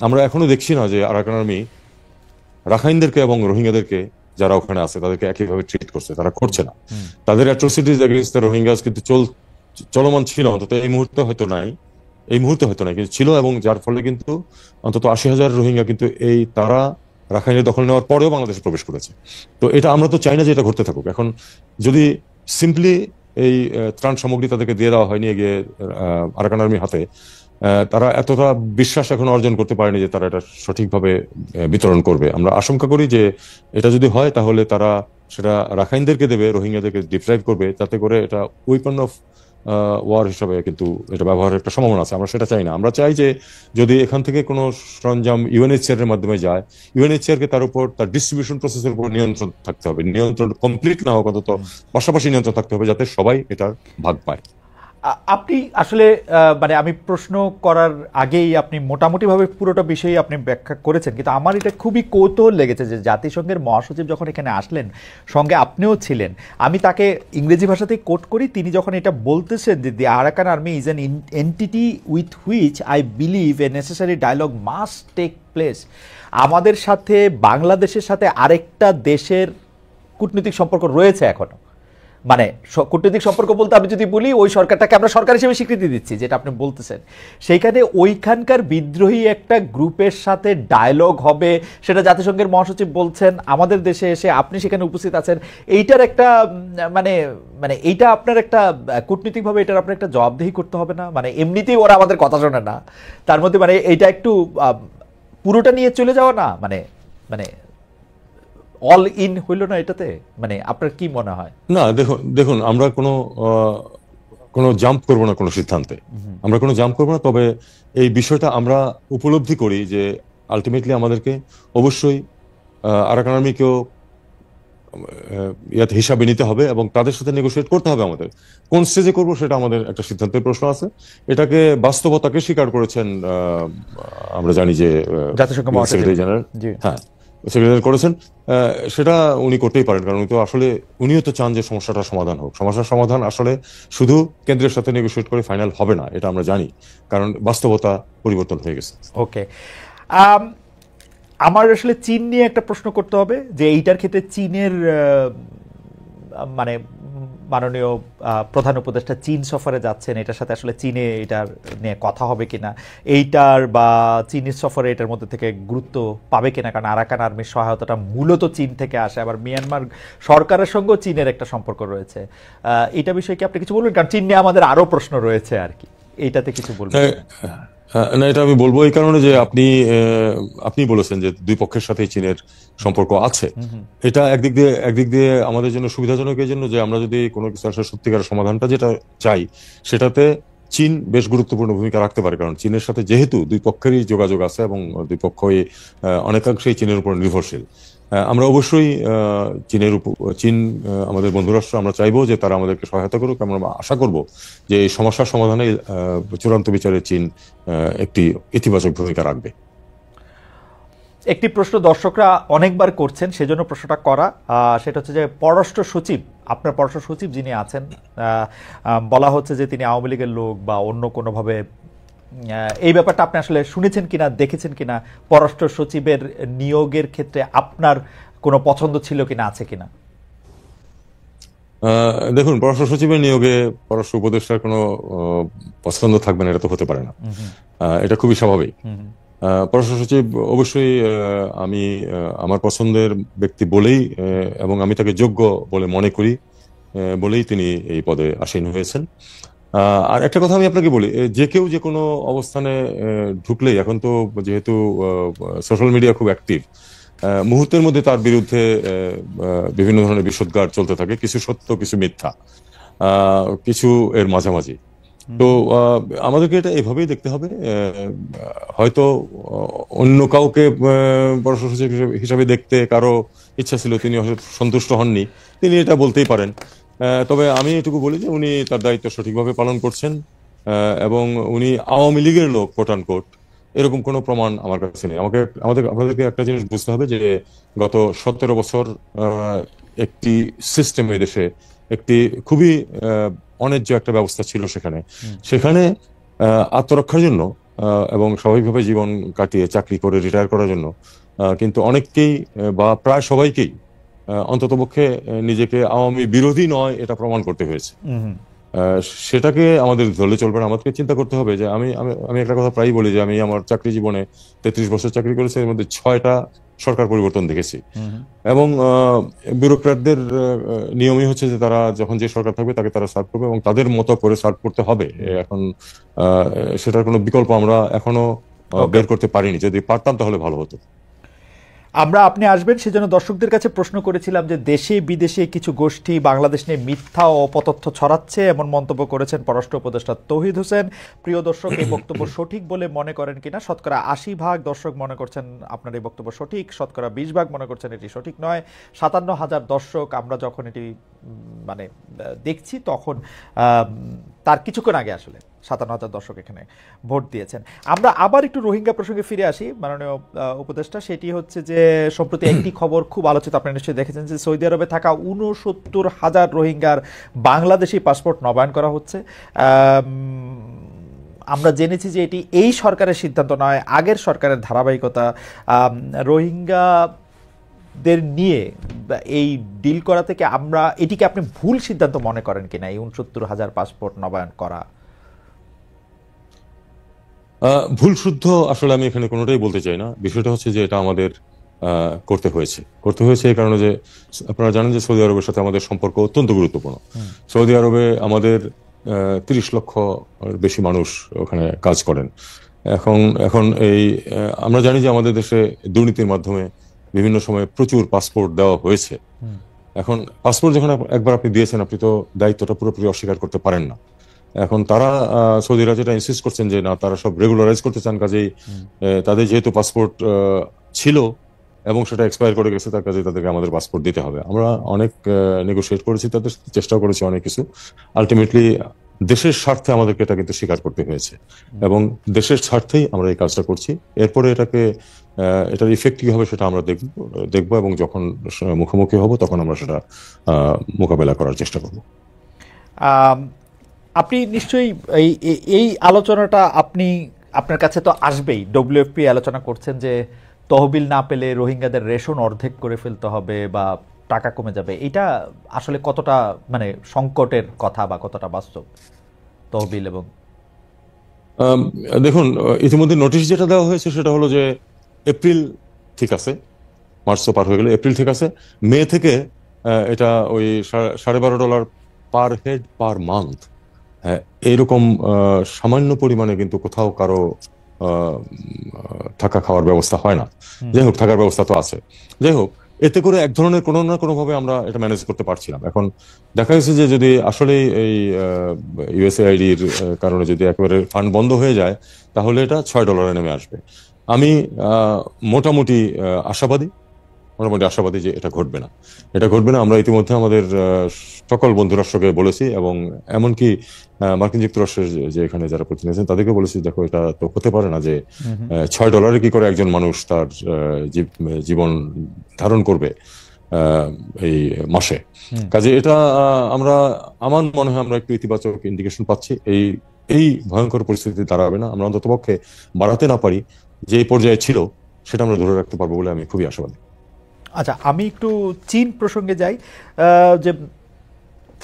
আমরা এখনো দেখছি না যে আরাকান আর্মি রাখাইনদেরকে এবং রোহিঙ্গাদেরকে যারা ওখানে আছে তাদেরকে একইভাবে ট্রিট করছে, তারা করছে না। তাদের অ্যাট্রোসিটিজ এগেইনস্ট দ্য রোহিঙ্গাস কিন্তু চলমান ছিল, অন্তত এই মুহূর্তে হয়তো নাই, কিন্তু ছিল, এবং যার ফলে কিন্তু অন্তত 80,000 রোহিঙ্গা কিন্তু তারা রাখাইনের দখল নেওয়ার পরেও বাংলাদেশে প্রবেশ করেছে। তো এটা আমরা তো চাই না যে এটা ঘটতে থাকুক। এখন যদি সিম্পলি এই ত্রাণ সামগ্রী তাদেরকে দিয়ে দেওয়া হয়নি গিয়ে আরাকান আর্মির হাতে, তারা এতটা বিশ্বাস এখন অর্জন করতে পারেনি যে তারা এটা সঠিকভাবে বিতরণ করবে। আমরা আশঙ্কা করি যে এটা যদি হয় তাহলে তারা সেটা রাখাইনদেরকে দেবে, রোহিঙ্গাদেরকে ডিপ্রাইভ করবে, যাতে করে এটা উইপন অফ ওয়ার হিসাবে কিন্তু এটা ব্যবহারের একটা সম্ভাবনা আছে। আমরা সেটা চাই না। আমরা চাই যে যদি এখান থেকে কোনো সরঞ্জাম ইউএনএইচসিআর এর মাধ্যমে যায়, ইউএনএইচসিআর কে তার উপর, তার ডিস্ট্রিবিউশন প্রসেসের উপর নিয়ন্ত্রণ থাকতে হবে। নিয়ন্ত্রণ কমপ্লিট না হোক, অন্তত পাশাপাশি নিয়ন্ত্রণ থাকতে হবে, যাতে সবাই এটার ভাগ পায়। আপনি আসলে মানে আমি প্রশ্ন করার আগেই আপনি মোটামুটিভাবে পুরোটা বিষয়ই আপনি ব্যাখ্যা করেছেন, কিন্তু আমার এটা খুবই কৌতূহল লেগেছে যে জাতিসংঘের মহাসচিব যখন এখানে আসলেন, সঙ্গে আপনিও ছিলেন, আমি তাকে ইংরেজি ভাষাতেই কোট করি, তিনি যখন এটা বলতেছেন যে the Arakan Army is an entity with which I believe a necessary dialogue must take place. আমাদের সাথে বাংলাদেশের সাথে আরেকটা দেশের কূটনৈতিক সম্পর্ক রয়েছে এখনো, মানে কূটনৈতিক সম্পর্ক বলতে আমি যদি বলি ওই সরকারটাকে আমরা সরকার হিসেবে স্বীকৃতি দিচ্ছি, যেটা আপনি বলতেছেন, সেইখানে ওইখানকার বিদ্রোহী একটা গ্রুপের সাথে ডায়লগ হবে, সেটা জাতিসংঘের মহাসচিব বলছেন, আমাদের দেশে এসে আপনি সেখানে উপস্থিত আছেন। এইটার একটা মানে মানে এইটা আপনার একটা কূটনৈতিকভাবে এটার আপনার একটা জবাবদিহি করতে হবে না? মানে এমনিতেই ওরা আমাদের কথা শোনে না, তার মধ্যে মানে এইটা একটু পুরোটা নিয়ে চলে যাওয়া না, মানে মানে অল ইন হইল না এটাতে? মানে আপনার কি মনে হয়? না, দেখুন আমরা কোনো জাম্প করবো না কোনো সিদ্ধান্তে, আমরা কোনো জাম্প করবো না। তবে এই বিষয়টা আমরা উপলব্ধি করি যে আলটিমেটলি আমাদেরকে অবশ্যই আরাকান আর্মিকেও ইয়াতে হিসাবে নিতে হবে এবং তাদের সাথে নেগোশিয়েট করতে হবে। আমাদের কোন স্টেজে করবো সেটা আমাদের একটা সিদ্ধান্তের প্রশ্ন আছে। এটাকে বাস্তবতাকে স্বীকার করেছেন, আমরা জানি যে জাতিসংঘ সেক্রেটারি জেনারেল, হ্যাঁ সেক্রেটারি করেছেন। সেটা উনি করতেই পারেন, কারণ উনি তো আসলে উনিও তো চান যে সমস্যাটা সমাধান হোক। সমস্যার সমাধান আসলে শুধু কেন্দ্রের সাথে নেগোশিয়েট করে ফাইনাল হবে না, এটা আমরা জানি, কারণ বাস্তবতা পরিবর্তন হয়ে গেছে। ওকে, আমার আসলে চীন নিয়ে একটা প্রশ্ন করতে হবে, যে এইটার ক্ষেত্রে চীনের মানে মাননীয় প্রধান উপদেষ্টা চীন সফরে যাচ্ছেন, এটার সাথে আসলে চীনে এটার নিয়ে কথা হবে কিনা, এইটার বা চীনের সফরে এটার মধ্যে থেকে গুরুত্ব পাবে কিনা, কারণ আরাকান আর্মির সহায়তাটা মূলত চীন থেকে আসে, আবার মিয়ানমার সরকারের সঙ্গেও চীনের একটা সম্পর্ক রয়েছে। এটা বিষয়ে কি আপনি কিছু বলবেন? কারণ চীন নিয়ে আমাদের আরও প্রশ্ন রয়েছে আর কি, এইটাতে কিছু বলবেন? না, এটা আমি বলবো এই কারণে যে আপনি বলেছেন যে দুই পক্ষের সাথে চীনের সম্পর্ক আছে। এটা একদিক দিয়ে আমাদের জন্য সুবিধাজনক, এই জন্য যে আমরা যদি কোনো কিছু আসলে সত্যিকার সমাধানটা যেটা চাই সেটাতে চীন বেশ গুরুত্বপূর্ণ ভূমিকা রাখতে পারে, কারণ চীনের সাথে যেহেতু দুই পক্ষেরই যোগাযোগ আছে এবং দুই পক্ষই অনেকাংশেই চীনের উপর নির্ভরশীল। আমরা অবশ্যই চীন আমাদের বন্ধু রাষ্ট্র, আমরা চাইবো যে তারা আমাদেরকে সহায়তা করুক। আমরা আশা করব যে এই সমস্যার সমাধানে চূড়ান্ত বিচারে চীন একটি ইতিবাচক ভূমিকা রাখবে। একটি প্রশ্ন দর্শকরা অনেকবার করছেন, সেজন্য প্রশ্নটা করা, সেটা হচ্ছে যে পররাষ্ট্র সচিব, আপনার পররাষ্ট্র সচিব যিনি আছেন, বলা হচ্ছে যে তিনি আওয়ামী লীগের লোক বা অন্য কোনোভাবে, এই ব্যাপারটা আপনি আসলে শুনেছেন কিনা, দেখেছেন কিনা? পররাষ্ট্র সচিবের নিয়োগের ক্ষেত্রে আপনার কোনো পছন্দ ছিল কিনা, আছে কিনা? দেখুন, পররাষ্ট্র সচিবের নিয়োগে পররাষ্ট্র উপদেষ্টার কোনো পছন্দ থাকবে না, এটা তো হতে পারে না। এটা খুবই স্বাভাবিক। পররাষ্ট্র সচিব অবশ্যই আমি আমার পছন্দের ব্যক্তি বলেই এবং আমি তাকে যোগ্য বলে মনে করি বলেই তিনি এই পদে আসীন হয়েছেন। আর একটা কথা আমি আপনাকে বলি, যে কেউ যে কোনো অবস্থানে ঢুকলেই এখন তো যেহেতু সোশ্যাল মিডিয়া খুব অ্যাক্টিভ, মুহূর্তের মধ্যে তার বিরুদ্ধে বিভিন্ন ধরনের বিষোদ্গার চলতে থাকে, কিছু সত্য কিছু মিথ্যা, কিছু এর মাঝামাঝি। তো আমাদেরকে এটা এভাবেই দেখতে হবে। হয়তো অন্য কাউকে পররাষ্ট্র সচিব হিসাবে দেখতে কারো ইচ্ছা ছিল, তিনি সন্তুষ্ট হননি, তিনি এটা বলতেই পারেন। তবে আমি এটুকু বলি যে উনি তার দায়িত্ব সঠিকভাবে পালন করছেন, এবং উনি আওয়ামী লীগের লোক কোট আন কোট এরকম কোনো প্রমাণ আমার কাছে নেই। আমাদেরকে একটা জিনিস বুঝতে হবে যে গত 17 বছর একটি সিস্টেম এই দেশে, একটি খুবই অন্যায্য একটা ব্যবস্থা ছিল সেখানে। সেখানে আত্মরক্ষার জন্য এবং স্বাভাবিকভাবে জীবন কাটিয়ে চাকরি করে রিটায়ার করার জন্য কিন্তু অনেককেই বা প্রায় সবাইকেই অন্ততপক্ষে নিজেকে আওয়ামী বিরোধী নয় এটা প্রমাণ করতে হয়েছে। সেটাকে আমাদের ধরলে চলবে না। আমাদেরকে চিন্তা করতে হবে যে আমি আমি আমি একটা কথা প্রায়ই বলি যে আমি আমার চাকরি জীবনে 33 বছর চাকরি করেছি, এর মধ্যে 6টা সরকার পরিবর্তন দেখেছি। এবং ব্যুরোক্র্যাটদের নিয়মই হচ্ছে যে তারা যখন যে সরকার থাকবে তাকে তারা সার্ভ করবে এবং তাদের মতো করে সার্ভ করতে হবে। এখন সেটার কোনো বিকল্প আমরা এখনো বের করতে পারিনি। যদি পারতাম তাহলে ভালো হতো। আমরা আপনি আসবেন সেজন্য দর্শকদের কাছে প্রশ্ন করেছিলাম যে দেশে বিদেশে কিছু গোষ্ঠী বাংলাদেশ নিয়ে মিথ্যা ও অপতথ্য ছড়াচ্ছে, এমন মন্তব্য করেছেন পররাষ্ট্র উপদেষ্টা তৌহিদ হোসেন। প্রিয় দর্শক, এই বক্তব্য সঠিক বলে মনে করেন কিনা? শতকরা 80% দর্শক মনে করছেন আপনার এই বক্তব্য সঠিক, শতকরা 20% মনে করছেন এটি সঠিক নয়। 57,000 দর্শক আমরা যখন এটি মানে দেখছি তখন তার কিছুক্ষণ আগে আসলে 57,000 দর্শক এখানে ভোট দিয়েছেন। আমরা আবার একটু রোহিঙ্গা প্রসঙ্গে ফিরে আসি মাননীয় উপদেষ্টা। সেটি হচ্ছে যে সম্প্রতি একটি খবর খুব আলোচিত, আপনারা নিশ্চয়ই দেখেছেন, যে সৌদি আরবে থাকা 69,000 রোহিঙ্গার বাংলাদেশি পাসপোর্ট নবায়ন করা হচ্ছে। আমরা জেনেছি যে এটি এই সরকারের সিদ্ধান্ত নয়, আগের সরকারের ধারাবাহিকতা। রোহিঙ্গাদের নিয়ে এই ডিল করা থেকে আমরা এটিকে আপনি ভুল সিদ্ধান্ত মনে করেন কিনা, এই 69,000 পাসপোর্ট নবায়ন করা? ভুল শুদ্ধ আসলে আমি এখানে কোনোটাই বলতে চাই না। বিষয়টা হচ্ছে যে এটা আমাদের করতে হয়েছে এই কারণে যে আপনারা জানেন যে সৌদি আরবের সাথে আমাদের সম্পর্ক অত্যন্ত গুরুত্বপূর্ণ। সৌদি আরবে আমাদের 30 লক্ষ বেশি মানুষ ওখানে কাজ করেন। এখন এই আমরা জানি যে আমাদের দেশে দুর্নীতির মাধ্যমে বিভিন্ন সময় প্রচুর পাসপোর্ট দেওয়া হয়েছে। এখন পাসপোর্ট যখন একবার আপনি দিয়েছেন, আপনি তো দায়িত্বটা পুরোপুরি অস্বীকার করতে পারেন না। এখন তারা সৌদিরা যেটা ইনসিস্ট করছেন যে না, তারা সব রেগুলারাইজ করতে চান, কাজেই তাদের যেহেতু পাসপোর্ট ছিল এবং সেটা এক্সপায়ার করে গেছে, তার কাজে তাদেরকে আমাদের পাসপোর্ট দিতে হবে। আমরা অনেক নেগোশিয়েট করেছি, তাদের চেষ্টাও করেছি অনেক কিছু। আলটিমেটলি দেশের স্বার্থে আমাদেরকে এটা কিন্তু স্বীকার করতে হয়েছে এবং দেশের স্বার্থেই আমরা এই কাজটা করছি। এরপরে এটার ইফেক্ট কি হবে সেটা আমরা দেখবো এবং যখন মুখোমুখি হব তখন আমরা সেটা মোকাবেলা করার চেষ্টা করব। আপনি নিশ্চয়ই এই আলোচনাটা আপনার কাছে তো আসবেই। ডব্লিউএফপি আলোচনা করছেন যে তহবিল না পেলে রোহিঙ্গাদের রেশন অর্ধেক করে ফেলতে হবে বা টাকা কমে যাবে। এটা আসলে কতটা মানে সংকটের কথা বা কতটা বাস্তব তহবিল? এবং দেখুন, ইতিমধ্যে নোটিশ যেটা দেওয়া হয়েছে সেটা হলো যে এপ্রিল ঠিক আছে, মার্চ তো পার হয়ে গেল, এপ্রিল ঠিক আছে, মে থেকে এটা ওই $12.5 পার হেড পার মান্থ, হ্যাঁ, এইরকম সামান্য পরিমাণে কিন্তু কোথাও কারো থাকা খাওয়ার ব্যবস্থা হয় না। যাই হোক, থাকার ব্যবস্থা তো আছে। যাই হোক, এতে করে এক ধরনের কোনো না কোনো ভাবে আমরা এটা ম্যানেজ করতে পারছিলাম। এখন দেখা গেছে যে যদি আসলে এই ইউএসএআইডির কারণে যদি একেবারে ফান্ড বন্ধ হয়ে যায় তাহলে এটা $6 নেমে আসবে। আমি মোটামুটি আশাবাদী যে এটা ঘটবে না। আমরা ইতিমধ্যে আমাদের সকল বন্ধু রাষ্ট্রকে বলেছি এবং এমনকি মার্কিন যুক্তরাষ্ট্রের যে এখানে যারা প্রতিনিধি আছেন তাদেরকে বলেছি, দেখো এটা তো হতে পারে না যে $6 কি করে একজন মানুষ তার জীবন ধারণ করবে এই মাসে। কাজে এটা আমার মনে হয় আমরা একটু ইতিবাচক ইন্ডিকেশন পাচ্ছি। এই ভয়ঙ্কর পরিস্থিতি দাঁড়াবে না, আমরা অন্ততপক্ষে বাড়াতে না পারি যে পর্যায়ে ছিল সেটা আমরা ধরে রাখতে পারবো বলে আমি খুবই আশাবাদী। আচ্ছা, আমি একটু চীন প্রসঙ্গে যাই। যে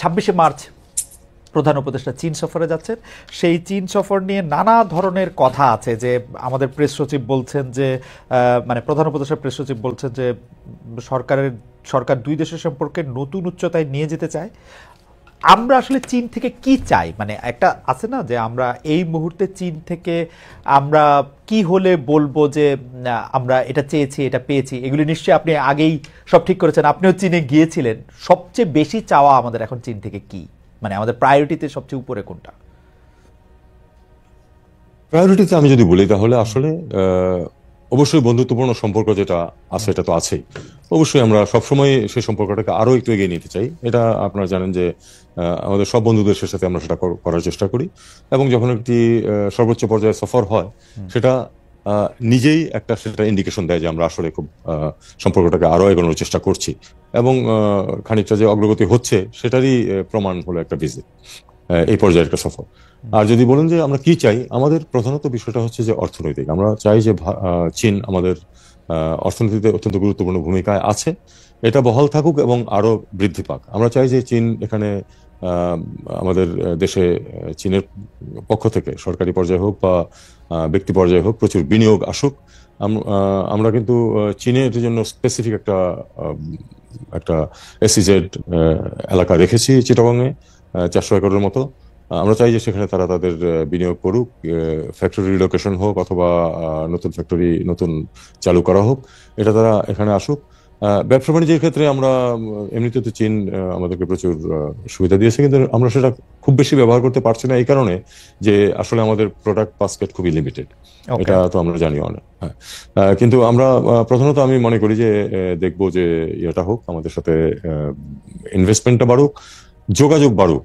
26শে মার্চ প্রধান উপদেষ্টা চীন সফরে যাচ্ছেন। সেই চীন সফর নিয়ে নানা ধরনের কথা আছে, যে আমাদের প্রেস সচিব বলছেন যে মানে প্রধান উপদেষ্টা প্রেস সচিব বলছেন যে সরকার দুই দেশের সম্পর্কে নতুন উচ্চতায় নিয়ে যেতে চায়। আমরা আসলে চীন থেকে কি চাই, মানে একটা আছে না যে আমরা এই মুহূর্তে চীন থেকে আমরা কি হলে বলবো যে আমরা এটা চেয়েছি, এটা পেয়েছি? এগুলি নিশ্চয়ই আপনি আগেই সব ঠিক করেছেন, আপনিও চীনে গিয়েছিলেন। সবচেয়ে বেশি চাওয়া আমাদের এখন চীন থেকে কি, মানে আমাদের প্রায়োরিটিতে সবচেয়ে উপরে কোনটা? প্রায়োরিটিতে আমি যদি বলি তাহলে আসলে অবশ্যই বন্ধুত্বপূর্ণ সম্পর্ক যেটা আছে এটা তো আছেই। অবশ্যই আমরা সবসময় সেই সম্পর্কটাকে আরো একটু এগিয়ে নিতে চাই। এটা আপনারা জানেন যে আমাদের সব বন্ধুদের সাথে আমরা সেটা করার চেষ্টা করি, এবং যখন একটি সর্বোচ্চ পর্যায়ে সফর হয় সেটা নিজেই একটা সেটা ইন্ডিকেশন দেয় যে আমরা আসলে খুব সম্পর্কটাকে আরো এগোনোর চেষ্টা করছি, এবং খানিকটা যে অগ্রগতি হচ্ছে সেটারই প্রমাণ হলো একটা ভিজিট, এই পর্যায়ের একটা সফর। আর যদি বলেন যে আমরা কি চাই, আমাদের প্রধানত বিষয়টা হচ্ছে যে অর্থনৈতিক। আমরা চাই যে চীন আমাদের অর্থনীতিতে অত্যন্ত গুরুত্বপূর্ণ ভূমিকায় আছে, এটা বহাল থাকুক এবং আরো বৃদ্ধি পাক। আমরা চাই যে চীন এখানে আমাদের দেশে চীনের পক্ষ থেকে সরকারি পর্যায়ে হোক বা ব্যক্তি পর্যায়ে হোক প্রচুর বিনিয়োগ আসুক। আমরা কিন্তু চীনের জন্য স্পেসিফিক একটা এসইজেড এলাকা রেখেছি চিটাগংয়ে, 400 একরের মতো। আমরা চাই যে সেখানে তারা তাদের বিনিয়োগ করুক, ফ্যাক্টরি রিলোকেশন হোক অথবা নতুন ফ্যাক্টরি নতুন চালু করা হোক, এটা তারা এখানে আসুক। ব্যবসা বাণিজ্যের ক্ষেত্রে আমরা এমনিতে তো চীন আমাদেরকে প্রচুর সুবিধা দিয়েছে, কিন্তু আমরা সেটা খুব বেশি ব্যবহার করতে পারছি না এই কারণে যে আসলে আমাদের প্রোডাক্ট বাস্কেট খুবই লিমিটেড, এটা তো আমরা জানি অনেক। হ্যাঁ, কিন্তু আমরা প্রধানত আমি মনে করি যে দেখবো যে এটা হোক, আমাদের সাথে ইনভেস্টমেন্টটা বাড়ুক, যোগাযোগ বাড়ুক,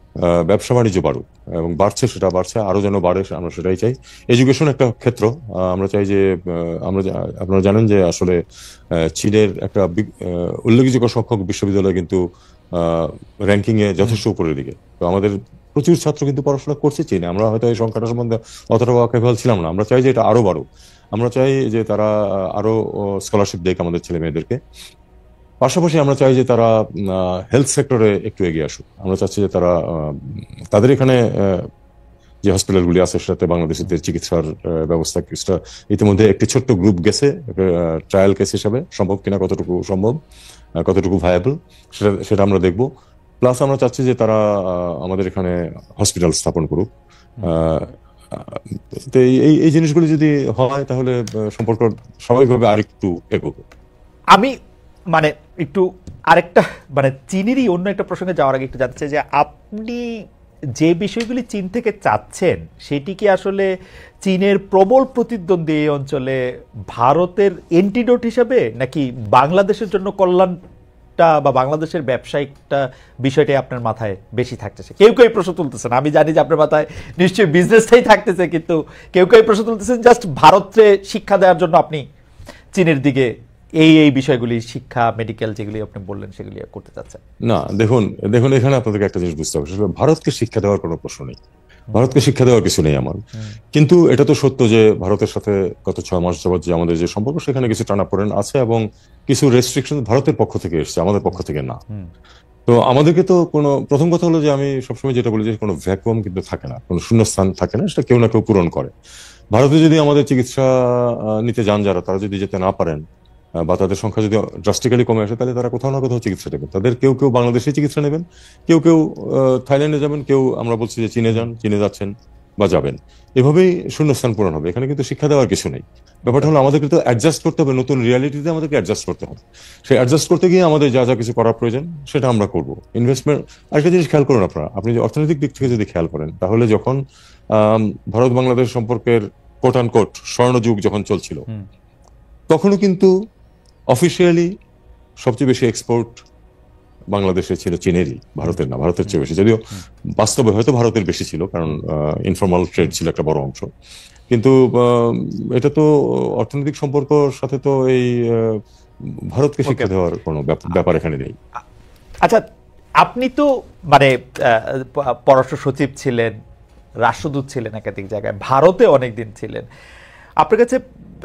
ব্যবসা বাণিজ্য বাড়ুক, এবং বাড়ছে, সেটা বাড়ছে, আরো যেন বাড়ে আমরা সেটাই চাই। এডুকেশন একটা ক্ষেত্র, আমরা চাই যে আপনারা জানেন যে আসলে চীনের একটা উল্লেখযোগ্য সংখ্যক বিশ্ববিদ্যালয় কিন্তু র্যাঙ্কিং এ যথেষ্ট উপরের দিকে। তো আমাদের প্রচুর ছাত্র কিন্তু পড়াশোনা করছে চীনে। আমরা হয়তো এই সংখ্যাটা সম্বন্ধে অতটা ওয়াকিবহাল ছিলাম না। আমরা চাই যে এটা আরো বাড়ুক। আমরা চাই যে তারা আরো স্কলারশিপ দেয় আমাদের ছেলে মেয়েদেরকে। পাশাপাশি আমরা চাই যে তারা হেলথ সেক্টরে একটু এগিয়ে আসুক। আমরা চাচ্ছি যে তারা তাদের এখানে যে হসপিটালগুলি আছে সেটাতে বাংলাদেশিদের চিকিৎসার ব্যবস্থা কিছুটা ইতিমধ্যে একটি ছোট্ট গ্রুপ গেছে ট্রায়াল কেস হিসাবে, সম্ভব কিনা, কতটুকু সম্ভব, কতটুকু ভায়াবল, সেটা আমরা দেখব। প্লাস আমরা চাচ্ছি যে তারা আমাদের এখানে হসপিটাল স্থাপন করুক। তো এই জিনিসগুলি যদি হয় তাহলে সম্পর্ক স্বাভাবিকভাবে আরেকটু এগোবে। আমি মানে একটু আরেকটা মানে চীনেরই অন্য একটা প্রসঙ্গে যাওয়ার আগে একটু জানতে চাই যে আপনি যে বিষয়গুলি চীন থেকে চাচ্ছেন সেটি কি আসলে চীনের প্রবল প্রতিদ্বন্দ্বী এই অঞ্চলে ভারতের এন্টিডোট হিসাবে, নাকি বাংলাদেশের জন্য কল্যাণটা বা বাংলাদেশের ব্যবসায়িকটা বিষয়টাই আপনার মাথায় বেশি থাকতেছে? কেউ কেউ প্রশ্ন তুলতেছেন, আমি জানি যে আপনার মাথায় নিশ্চয়ই বিজনেসটাই থাকতেছে, কিন্তু কেউ কেউ প্রশ্ন তুলতেছেন জাস্ট ভারতকে শিক্ষা দেওয়ার জন্য আপনি চীনের দিকে এই বিষয়গুলি, শিক্ষা, মেডিকেল যেগুলি আপনি বললেন সেগুলি করতে চাচ্ছেন। না, দেখুন এখানে আপনাদেরকে একটা জিনিস বুঝতে হবে, ভারতকে শিক্ষা দেওয়ার কোনো প্রশ্ন নেই, ভারতকে শিক্ষা দেওয়ার কিছু নেই আমার। কিন্তু এটা তো সত্য যে ভারতের সাথে গত 6 মাস যাবত যে আমাদের যে সম্পর্ক সেখানে কিছু টানাপোড়েন আছে এবং কিছু রেস্ট্রিকশন ভারতের পক্ষ থেকে এসছে, আমাদের পক্ষ থেকে না। তো আমাদেরকে তো কোনো, প্রথম কথা হলো যে আমি সবসময় যেটা বলি যে কোনো ভ্যাকুয়াম কিন্তু থাকে না, কোনো শূন্যস্থান থাকে না, সেটা কেউ না কেউ পূরণ করে। ভারতে যদি আমাদের চিকিৎসা নিতে যান যারা, তারা যদি যেতে না পারেন বা তাদের সংখ্যা যদি ড্রাস্টিক্যালি কমে আসে, তাহলে তারা কোথাও না কোথাও চিকিৎসা নেবেন। তাদের কেউ কেউ বাংলাদেশে চিকিৎসা নেবেন, কেউ কেউ থাইল্যান্ডে যাবেন, কেউ আমরা বলছি যে চীনে যান, চীনে যাচ্ছেন বা যাবেন। এভাবেই শূন্যস্থান পূরণ হবে, এখানে কিন্তু শিক্ষা দেওয়ার কিছু নেই। ব্যাপারটা হলো আমাদেরকে তো অ্যাডজাস্ট করতে হবে, নতুন রিয়ালিটিতে আমাদেরকে অ্যাডজাস্ট করতে হবে। সেই অ্যাডজাস্ট করতে গিয়ে আমাদের যা যা কিছু করার প্রয়োজন সেটা আমরা করবো। ইনভেস্টমেন্ট, আরেকটা জিনিস খেয়াল করুন আপনারা, আপনি যে অর্থনৈতিক দিক থেকে যদি খেয়াল করেন, তাহলে যখন ভারত বাংলাদেশ সম্পর্কের কোট অ্যান্ড কোট স্বর্ণযুগ যখন চলছিল, তখনও কিন্তু অফিসিয়ালি সবচেয়ে বেশি এক্সপোর্ট বাংলাদেশে ছিল চীনেরই, ভারতের না, ভারতের চেয়ে বেশি। যদিও বাস্তবে হয়তো ভারতের বেশি ছিল, কারণ ইনফর্মাল ট্রেড ছিল একটা বড় অংশ। কিন্তু এটা তো অর্থনৈতিক সম্পর্কর সাথে তো এই ভারতকে শিক্ষা দেওয়ার কোনো ব্যাপার এখানে নেই। আচ্ছা, আপনি তো মানে পররাষ্ট্র সচিব ছিলেন, রাষ্ট্রদূত ছিলেন একাধিক জায়গায়, ভারতে অনেকদিন ছিলেন। আপনার কাছে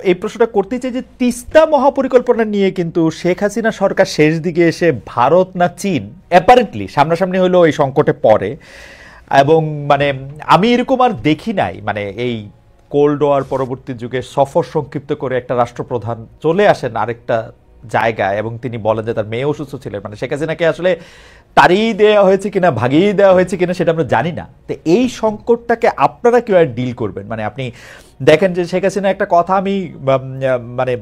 এই প্রশ্নটা করতে চাই যে তিস্তা মহাপরিকল্পনা নিয়ে কিন্তু শেখ হাসিনা সরকার শেষ দিকে এসে ভারত না চীন অ্যাপারেন্টলি সামনাসামনি হলো এই সংকটে পড়ে। এবং মানে আমি এরকম আর দেখি নাই, মানে এই কোল্ড ওয়ার পরবর্তী যুগে সফর সংক্ষিপ্ত করে একটা রাষ্ট্রপ্রধান চলে আসেন আরেকটা জায়গায় এবং তিনি বলেন যে তার মেয়ে অসুস্থ ছিলেন, মানে শেখ হাসিনাকে আসলে তাড়িয়ে দেওয়া হয়েছে কিনা ভাগিয়ে দেওয়া হয়েছে কিনা সেটা আমরা জানি না। তো এই সংকটটাকে আপনারা কিভাবে ডিল করবেন? মানে আপনি দেখেন যে শেখ হাসিনা একটা কথা আমি মানে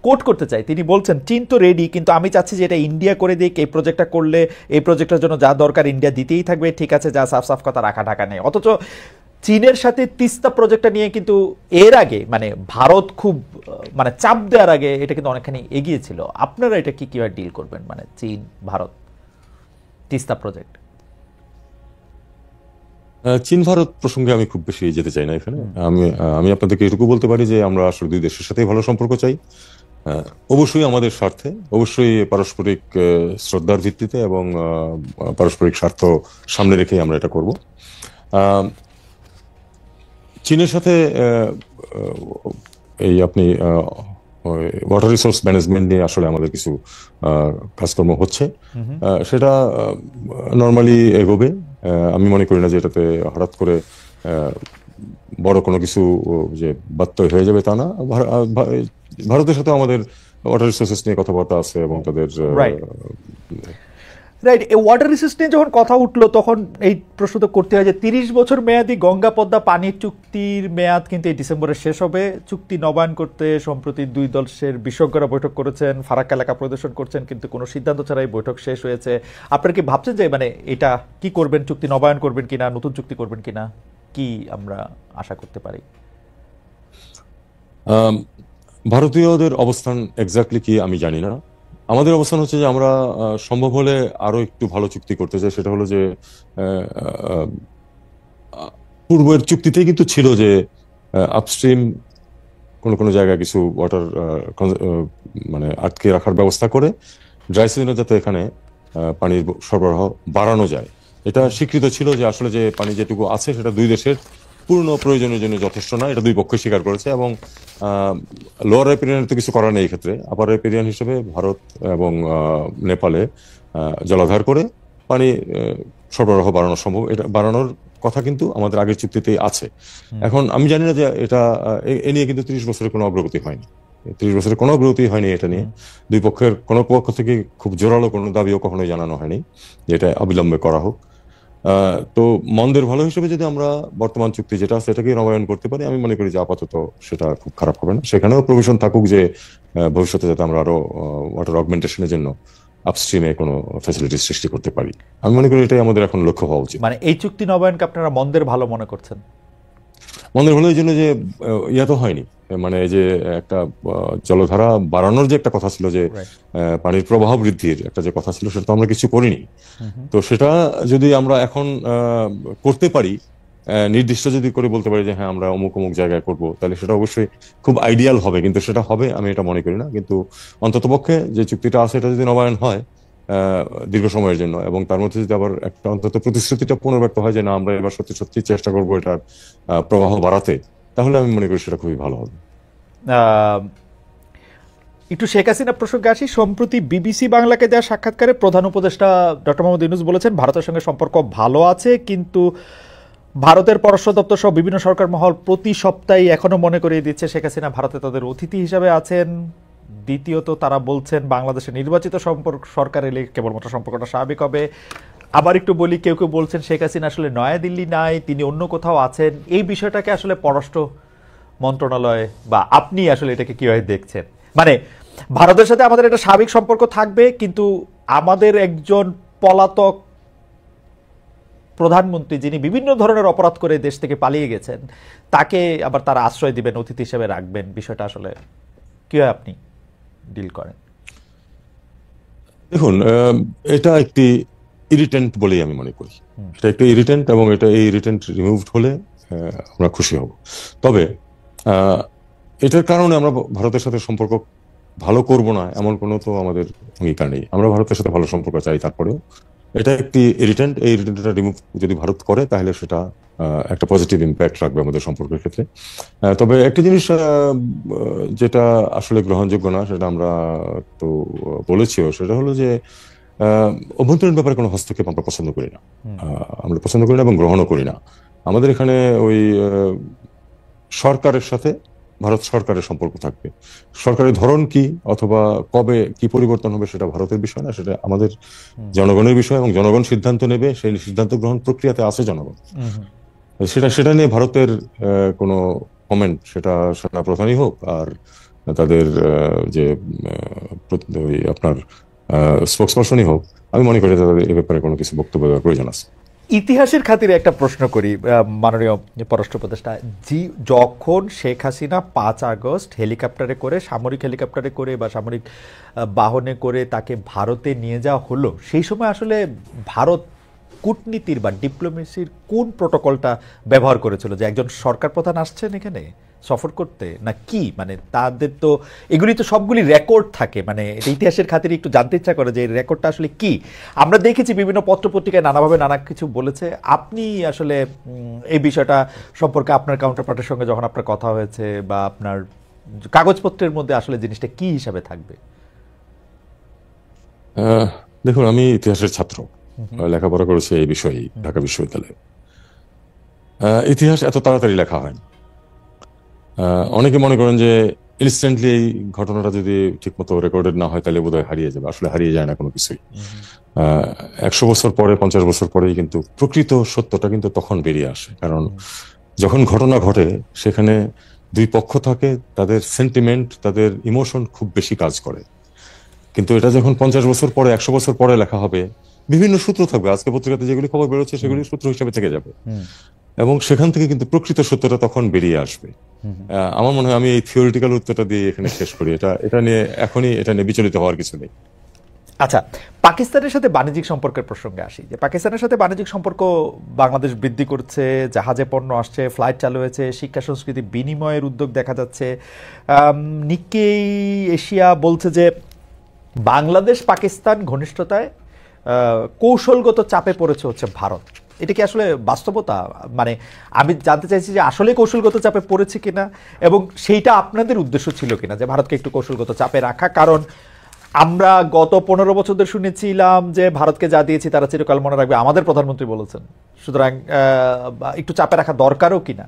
কোট করতে চাই, তিনি বলছেন চীন তো রেডি, কিন্তু আমি চাচ্ছি যে এটা ইন্ডিয়া করে দিক, এই প্রজেক্টটা করলে এই প্রজেক্টের জন্য যা দরকার ইন্ডিয়া দিতেই থাকবে, ঠিক আছে, যা সাফ সাফ কথা রাখা ঢাকা নেই। অথচ চীনের সাথে তিস্তা প্রজেক্টটা নিয়ে কিন্তু এর আগে মানে ভারত খুব মানে চাপ দেওয়ার আগে এটা কিন্তু অনেকখানি এগিয়েছিল। আপনারা এটা কি কিভাবে ডিল করবেন, মানে চীন ভারত তিস্তা প্রজেক্ট? চীন ভারত প্রসঙ্গে আমি খুব বেশি যেতে চাই না এখানে। আমি আপনাদেরকে এটুকু বলতে পারি যে আমরা আসলে দুই দেশের সাথেই ভালো সম্পর্ক চাই, অবশ্যই আমাদের স্বার্থে, অবশ্যই পারস্পরিক শ্রদ্ধার ভিত্তিতে এবং পারস্পরিক স্বার্থ সামনে রেখেই আমরা এটা করব। চীনের সাথে এই আপনি ওয়াটার রিসোর্স ম্যানেজমেন্ট নিয়ে আসলে আমাদের কিছু কাজকর্ম হচ্ছে, সেটা নর্মালি এগোবে। আমি মনে করি না যে এটাতে হঠাৎ করে বড় কোনো কিছু যে বাত্যয় হয়ে যাবে তা না। ভারতের সাথে আমাদের ওয়াটার রিসোর্সেস নিয়ে কথাবার্তা আছে এবং তাদের রাইট। এই ওয়াটার রিসোর্স নিয়ে যখন কথা উঠলো তখন এই প্রশ্ন তো করতে হয় যে 30 বছর মেয়াদী গঙ্গা পদ্মা পানির চুক্তির মেয়াদ কিন্তু এই ডিসেম্বরে শেষ হবে। চুক্তি নবায়ন করতে সম্প্রতি দুই দলের বিশেষজ্ঞরা বৈঠক করেছেন, ফারাক্কা এলাকা পরিদর্শন করছেন, কিন্তু কোনো সিদ্ধান্ত ছাড়াই বৈঠক শেষ হয়েছে। আপনারা কি ভাবছেন যে মানে এটা কি করবেন, চুক্তি নবায়ন করবেন কিনা, নতুন চুক্তি করবেন কিনা, কি আমরা আশা করতে পারি? ভারতীয়দের অবস্থান এক্স্যাক্টলি কি আমি জানি না। আমাদের অবস্থান হচ্ছে যে আমরা সম্ভব হলে আরো একটু ভালো চুক্তি করতে চাই। সেটা হলো যে পূর্বের চুক্তিতেই কিন্তু ছিল যে আপস্ট্রিম কোনো কোনো জায়গায় কিছু ওয়াটার মানে আটকে রাখার ব্যবস্থা করে ড্রাই সিজনে যাতে এখানে পানির সরবরাহ বাড়ানো যায়। এটা স্বীকৃত ছিল যে আসলে যে পানি যেটুকু আছে সেটা দুই দেশের পূর্ণ প্রয়োজনের জন্য যথেষ্ট না, এটা দুই পক্ষই স্বীকার করেছে। এবং লোয়ার রেপিরিয়ানের তো কিছু করার নেই, এই ক্ষেত্রে আপার রেপিরিয়ান হিসেবে ভারত এবং নেপালে জলাধার করে পানি সরবরাহ বাড়ানো সম্ভব। এটা বাড়ানোর কথা কিন্তু আমাদের আগের চুক্তিতেই আছে। এখন আমি জানি না যে এটা এ নিয়ে কিন্তু 30 বছরের কোনো অগ্রগতি হয়নি, 30 বছরের কোনো অগ্রগতি হয়নি এটা নিয়ে। দুই পক্ষের কোনো পক্ষ থেকে খুব জোরালো কোনো দাবিও কখনোই জানানো হয়নি যে এটা অবিলম্বে করা হোক। তো মন্দের ভালো হিসেবে যদি আমরা বর্তমান চুক্তি যেটা আছে সেটাকে নবায়ন করতে পারি, আমি মনে করি যে আপাতত সেটা খুব খারাপ হবে না। সেখানেও প্রভিশন থাকুক যে ভবিষ্যতে যাতে আমরা আরো ওয়াটার অগমেন্টেশনের জন্য আপস্ট্রিমে কোনো ফ্যাসিলিটি সৃষ্টি করতে পারি। আমি মনে করি এটাই আমাদের এখন লক্ষ্য হওয়া উচিত। মানে এই চুক্তি নবায়নকে আপনারা মন্দের ভালো মনে করছেন? মন্দের ভালো এই জন্য যে ইয়া তো হয়নি, মানে যে একটা জলধারা বাড়ানোর যে একটা কথা ছিল, যে পানির প্রবাহ বৃদ্ধির একটা যে কথা ছিল, সেটা তো আমরা কিছু করিনি। তো সেটা যদি আমরা এখন করতে পারি, নির্দিষ্ট যদি করে বলতে পারি যে হ্যাঁ আমরা অমুক অমুক জায়গায় করব, তাহলে সেটা অবশ্যই খুব আইডিয়াল হবে। কিন্তু সেটা হবে আমি এটা মনে করি না। কিন্তু অন্ততপক্ষে যে চুক্তিটা আছে এটা যদি নবায়ন হয় দীর্ঘ সময়ের জন্য, এবং তার মধ্যে যদি আবার একটা অন্তত প্রতিশ্রুতিটা পুনর্ব্যক্ত হয় যে না আমরা এবার সত্যি সত্যি চেষ্টা করবো এটার প্রবাহ বাড়াতে, তাহলে আমি মনে করি সেটা খুবই ভালো হবে। একটু শেখ হাসিনা প্রসঙ্গে আসি। সম্প্রতি বিবিসি বাংলাকে দেওয়া সাক্ষাৎকারে প্রধান উপদেষ্টা ডক্টর মোহাম্মদ ইউনূস বলেছেন ভারতের সঙ্গে সম্পর্ক ভালো আছে, কিন্তু ভারতের পররাষ্ট্র দপ্তর সহ বিভিন্ন সরকার মহল প্রতি সপ্তাহে এখনো মনে করিয়ে দিচ্ছে শেখ হাসিনা ভারতে তাদের অতিথি হিসাবে আছেন। দ্বিতীয়ত তারা বলছেন বাংলাদেশে নির্বাচিত সরকার এলে কেবলমাত্র সম্পর্কটা স্বাভাবিক হবে। আবার একটু বলি, কেউ কেউ বলছেন শেখ হাসিনা আসলে নয়াদিল্লি নাই, তিনি অন্য কোথাও আছেন। এই বিষয়টাকে আসলে পররাষ্ট্র মন্ত্রণালয় বা আপনি আসলে এটাকে কিভাবে দেখছেন? মানে ভারতের সাথে আমাদের একটা স্বাভাবিক সম্পর্ক থাকবে, কিন্তু আমাদের একজন পলাতক প্রধানমন্ত্রী যিনি বিভিন্ন ধরনের অপরাধ করে দেশ থেকে পালিয়ে গেছেন, তাকে আবার তারা আশ্রয় দিবেন, অতিথি হিসেবে রাখবেন। বিষয়টা আসলে কিভাবে আপনি ডিল করেন? দেখুন, এটা একটি ইরিটেন্ট বলেই আমি মনে করি। এটা একটা ইরিটেন্ট, এবং এটা এই ইরিটেন্ট রিমুভড হলে আমরা খুশি হব। তবে এটার কারণে আমরা ভারতের সাথে সম্পর্ক ভালো করব না এমন কোনো তো আমাদের অঙ্গীকার নেই। আমরা ভারতের সাথে ভালো সম্পর্ক চাই, তারপরেও এটা একটি ইরিটেন্ট। এই ইরিটেন্টটা রিমুভ যদি ভারত করে তাহলে সেটা একটা পজিটিভ ইম্প্যাক্ট রাখবে আমাদের সম্পর্কের ক্ষেত্রে। তবে একটা জিনিস যেটা আসলে গ্রহণযোগ্য না, সেটা আমরা তো বলেছিও, সেটা হলো যে অভ্যন্তরীণ ব্যাপারে কোনো হস্তক্ষেপ আমরা পছন্দ করি না, আমরা পছন্দ করি না এবং গ্রহণও করি না। আমাদের এখানে ওই সরকারের সাথে ভারত সরকারের সম্পর্ক থাকবে। সরকারের ধরন কি অথবা কবে কি পরিবর্তন হবে সেটা ভারতের বিষয় না, সেটা আমাদের জনগণের বিষয়, এবং জনগণ সিদ্ধান্ত নেবে। সেই সিদ্ধান্ত গ্রহণ প্রক্রিয়াতে আছে জনগণ। সেটা নিয়ে ভারতের কোনো কমেন্ট, সেটা সেনা প্রধানই হোক আর তাদের যে ওই আপনার স্পোক্সপারসনই হোক, আমি মনে করি তাদের এ ব্যাপারে কোনো কিছু বক্তব্য দেওয়ার প্রয়োজন আছে। ইতিহাসের খাতিরে একটা প্রশ্ন করি মাননীয় পররাষ্ট্র উপদেষ্টা জি, যখন শেখ হাসিনা 5 আগস্ট হেলিকপ্টারে করে, সামরিক হেলিকপ্টারে করে বা সামরিক বাহনে করে তাকে ভারতে নিয়ে যাওয়া হলো, সেই সময় আসলে ভারত কূটনীতির বা ডিপ্লোমেসির কোন প্রোটোকলটা ব্যবহার করেছিল? যে একজন সরকার প্রধান আসছেন এখানে সফর করতে, না কি? মানে তাদের তো এগুলি তো সবগুলি রেকর্ড থাকে, মানে এটা ইতিহাসের খাতিরে একটু জানতে ইচ্ছা করে যে এই রেকর্ডটা আসলে কি। আমরা দেখেছি বিভিন্ন পত্রপত্রিকায় নানাভাবে নানা কিছু বলেছে। আপনি আসলে এই বিষয়টা সম্পর্কে আপনার কাউন্টার পার্টের সঙ্গে যখন আপনার কথা হয়েছে বা আপনার কাগজপত্রের মধ্যে আসলে জিনিসটা কি হিসাবে থাকবে? দেখুন, আমি ইতিহাসের ছাত্র, লেখাপড়া করেছি এই বিষয়ে ঢাকা বিশ্ববিদ্যালয়ে। ইতিহাস এত তাড়াতাড়ি লেখা হয় না। অনেকে মনে করেন যে ইনস্ট্যান্টলি এই ঘটনাটা যদি ঠিকমতো রেকর্ডেড না হয় তাহলে বোধহয় হারিয়ে যাবে। আসলে হারিয়ে যায় না কোনো কিছুই। 100 বছর পরে, 50 বছর পরেই কিন্তু প্রকৃত সত্যটা কিন্তু তখন বেরিয়ে আসে। কারণ যখন ঘটনা ঘটে সেখানে দুই পক্ষ থাকে, তাদের সেন্টিমেন্ট, তাদের ইমোশন খুব বেশি কাজ করে। কিন্তু এটা যখন 50 বছর পরে, 100 বছর পরে লেখা হবে, বিভিন্ন সূত্র থাকবে। আজকে পত্রিকাতে যেগুলি খবর বেরোচ্ছে সেগুলি সূত্র হিসেবে থেকে যাবে, এবং সেখান থেকে কিন্তু প্রকৃত সত্যটা তখন বেরিয়ে আসবে। আমার মনে হয় আমি এই থিওরিটিক্যাল উত্তরটা দিয়ে এখানে শেষ করি। এটা নিয়ে এখনই এটা নিয়ে বিচলিত হওয়ার কিছু নেই। আচ্ছা, পাকিস্তানের সাথে বাণিজ্যিক সম্পর্কের প্রসঙ্গে আসি। যে পাকিস্তানের সাথে বাণিজ্যিক সম্পর্ক বাংলাদেশ বৃদ্ধি করছে, জাহাজে পণ্য আসছে, ফ্লাইট চালু হয়েছে, শিক্ষা সংস্কৃতি বিনিময়ের উদ্যোগ দেখা যাচ্ছে। নিক্কেই এশিয়া বলছে যে বাংলাদেশ পাকিস্তান ঘনিষ্ঠতায় কৌশলগত চাপে পড়েছে হচ্ছে ভারত। এটা কি আসলে বাস্তবতা? মানে আমি জানতে চাইছি যে আসলে কৌশলগত চাপে পড়েছে কিনা, এবং সেইটা আপনাদের উদ্দেশ্য ছিল কিনা যে ভারতকে একটু কৌশলগত চাপে রাখা। কারণ আমরা গত 15 বছর ধরে শুনেছিলাম যে ভারতকে যা দিয়েছি তারা চিরকাল মনে রাখবে, আমাদের প্রধানমন্ত্রী বলেছেন। সুতরাং একটু চাপে রাখা দরকারও কিনা?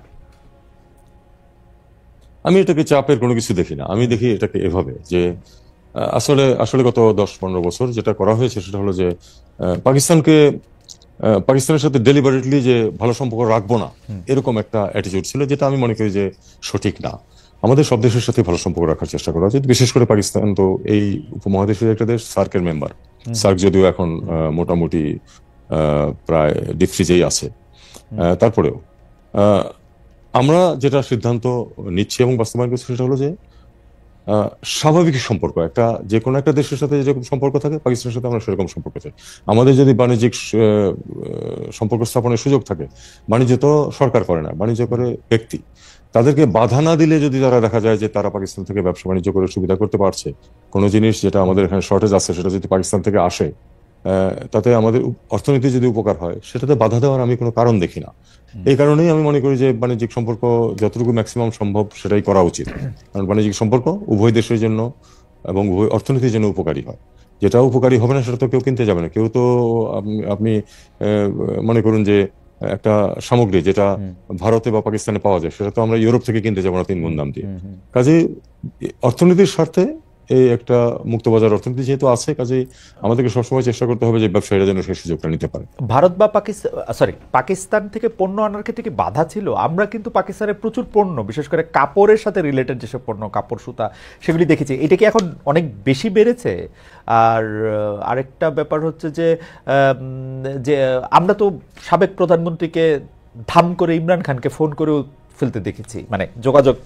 আমি এটাকে চাপের কোনো কিছু দেখি না। আমি দেখি এটাকে এভাবে যে আসলে আসলে গত 10-15 বছর যেটা করা হয়েছে সেটা হলো যে পাকিস্তানের সাথে ডেলিবারেটলি যে ভালো সম্পর্ক রাখবো না, এরকম একটা অ্যাটিটিউড ছিল, যেটা আমি মনে করি যে সঠিক না। আমাদের সব দেশের সাথে ভালো সম্পর্ক রাখার চেষ্টা করা উচিত। বিশেষ করে পাকিস্তান তো এই উপমহাদেশের একটা দেশ, সার্কের মেম্বার। সার্ক যদিও এখন মোটামুটি প্রায় ডিপ ফ্রিজেই আছে, তারপরেও আমরা যেটা সিদ্ধান্ত নিচ্ছি এবং বাস্তবায়ন করছি সেটা হলো যে স্বাভাবিক সম্পর্ক, একটা যে কোনো একটা দেশের সাথে যেরকম সম্পর্ক থাকে পাকিস্তানের সাথে আমরা সেরকম সম্পর্ক চাই। আমাদের যদি বাণিজ্যিক সম্পর্ক স্থাপনের সুযোগ থাকে, বাণিজ্য তো সরকার করে না, বাণিজ্য করে ব্যক্তি। তাদেরকে বাধা না দিলে যদি তারা দেখা যায় যে তারা পাকিস্তান থেকে ব্যবসা বাণিজ্য করে সুবিধা করতে পারছে, কোনো জিনিস যেটা আমাদের এখানে শর্টেজ আছে সেটা যদি পাকিস্তান থেকে আসে, তাতে আমাদের অর্থনীতি যদি উপকার হয়, সেটাতে বাধা দেওয়ার আমি কোনো কারণ দেখি না। এই কারণেই আমি মনে করি যে বাণিজ্যিক সম্পর্ক যতটুকু ম্যাক্সিমাম সম্ভব সেটাই করা উচিত। কারণ বাণিজ্যিক সম্পর্ক উভয় দেশের জন্য এবং উভয় অর্থনীতির জন্য উপকারী হয়। যেটা উপকারী হবে না সেটা তো কেউ কিনতে যাবে না। কেউ তো আপনি মনে করুন যে একটা সামগ্রী যেটা ভারতে বা পাকিস্তানে পাওয়া যায় সেটা তো আমরা ইউরোপ থেকে কিনতে যাবো না 3 গুণ দাম দিয়ে। কাজে অর্থনীতির স্বার্থে এই একটা মুক্তবাজার অর্থনীতি যেহেতু আছে, কাজেই আমাদেরকে সবসময় চেষ্টা করতে হবে যে ব্যবসায়ীরা যেন সেই সুযোগটা নিতে পারে। ভারত বা পাকিস্তান থেকে পণ্য আনার ক্ষেত্রে কি বাধা ছিল? আমরা কিন্তু পাকিস্তানের প্রচুর পণ্য, বিশেষ করে কাপড়ের সাথে রিলেটেড যেসব পণ্য, কাপড়, সুতা, সেগুলি দেখেছি। এটা কি এখন অনেক বেশি বেড়েছে? আর আরেকটা ব্যাপার হচ্ছে যে আমরা তো সাবেক প্রধানমন্ত্রীকে ধাম করে ইমরান খানকে ফোন করেও ফেলতে দেখেছি, মানে যোগাযোগ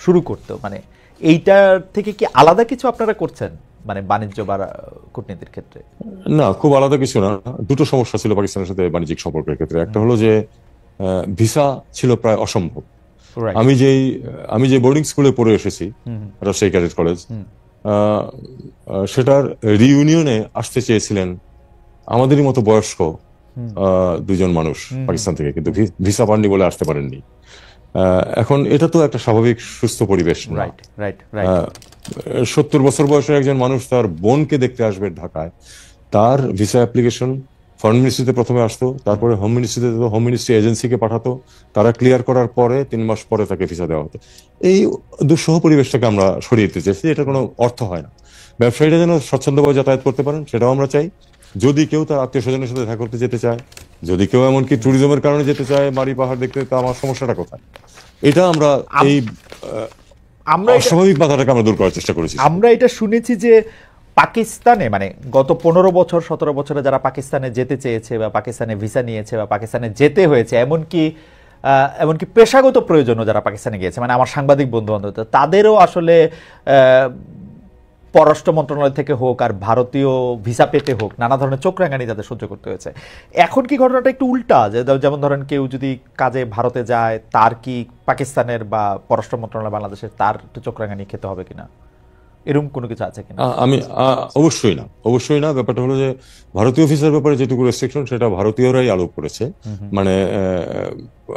শুরু করতে। মানে এইটার থেকে কি আলাদা কিছু আপনারা করছেন মানে বাণিজ্য বা কূটনীতির ক্ষেত্রে? না, খুব আলাদা কিছু না। দুটো সমস্যা ছিল পাকিস্তানের সাথে বাণিজ্যিক সম্পর্কের ক্ষেত্রে। একটা হলো যে ভিসা ছিল প্রায় অসম্ভব। আমি যে বোর্ডিং স্কুলে পড়ে এসেছি, রাজশাহী ক্যাডেট কলেজ, সেটার রিইউনিয়নে আসতে চেয়েছিলেন আমাদেরই মতো বয়স্ক 2 মানুষ পাকিস্তান থেকে, কিন্তু ভিসা পাননি বলে আসতে পারেননি। এখন এটা তো একটা স্বাভাবিক সুস্থ পরিবেশ না। 70 বছর বয়সের একজন মানুষ তার বোনকে দেখতে আসবে ঢাকায়, তার ভিসা অ্যাপ্লিকেশন ফরেন মিনিস্ট্রিতে প্রথমে আসতো, তারপরে হোম মিনিস্ট্রিতে যেত, হোম মিনিস্ট্রি এজেন্সিকে পাঠাতো, তারা ক্লিয়ার করার পরে 3 মাস পরে তাকে ভিসা দেওয়া হতো। এই দুঃসহ পরিবেশটাকে আমরা সরিয়ে দিতে চাইছি, এটা কোনো অর্থ হয় না। ব্যবসায়ীরা যেন স্বচ্ছন্দভাবে যাতায়াত করতে পারেন সেটাও আমরা চাই। যদি কেউ তার আত্মীয় স্বজনের সাথে দেখা করতে যেতে চায়, যদি কেউ এমনকি ট্যুরিজমের কারণে যেতে চায় বাড়ি পাহাড় দেখতে, তা আমার সমস্যাটা কোথায়? এটা আমরা এই আমরা অস্বাভাবিক বাধাটাকে আমরা দূর করার চেষ্টা করেছি। আমরা এটা শুনেছি যে পাকিস্তানে মানে গত 15 বছর 17 বছরে যারা পাকিস্তানে যেতে চেয়েছে বা পাকিস্তানে ভিসা নিয়েছে বা পাকিস্তানে যেতে হয়েছে, এমনকি পেশাগত প্রয়োজনও যারা পাকিস্তানে গিয়েছে, মানে আমার সাংবাদিক বন্ধু বান্ধব, তাদেরও আসলে পররাষ্ট্র মন্ত্রণালয় থেকে হোক আর ভারতীয় ভিসা পেতে হোক নানা ধরনের চোখ রাঙানি তাদের সহ্য করতে হয়েছে। এখন কি ঘটনাটা একটু উল্টা, যে যেমন ধরেন কেউ যদি কাজে ভারতে যায় তার কি পাকিস্তানের বা পররাষ্ট্র মন্ত্রণালয় বাংলাদেশের তার একটু চোখ রাঙানি খেতে হবে কিনা, এরকম কোনো কিছু আছে কিনা? আমি অবশ্যই না। ব্যাপারটা হলো যে ভারতীয় ভিসার ব্যাপারে যেটুকু রেস্ট্রিকশন সেটা ভারতীয়রাই আরোপ করেছে। মানে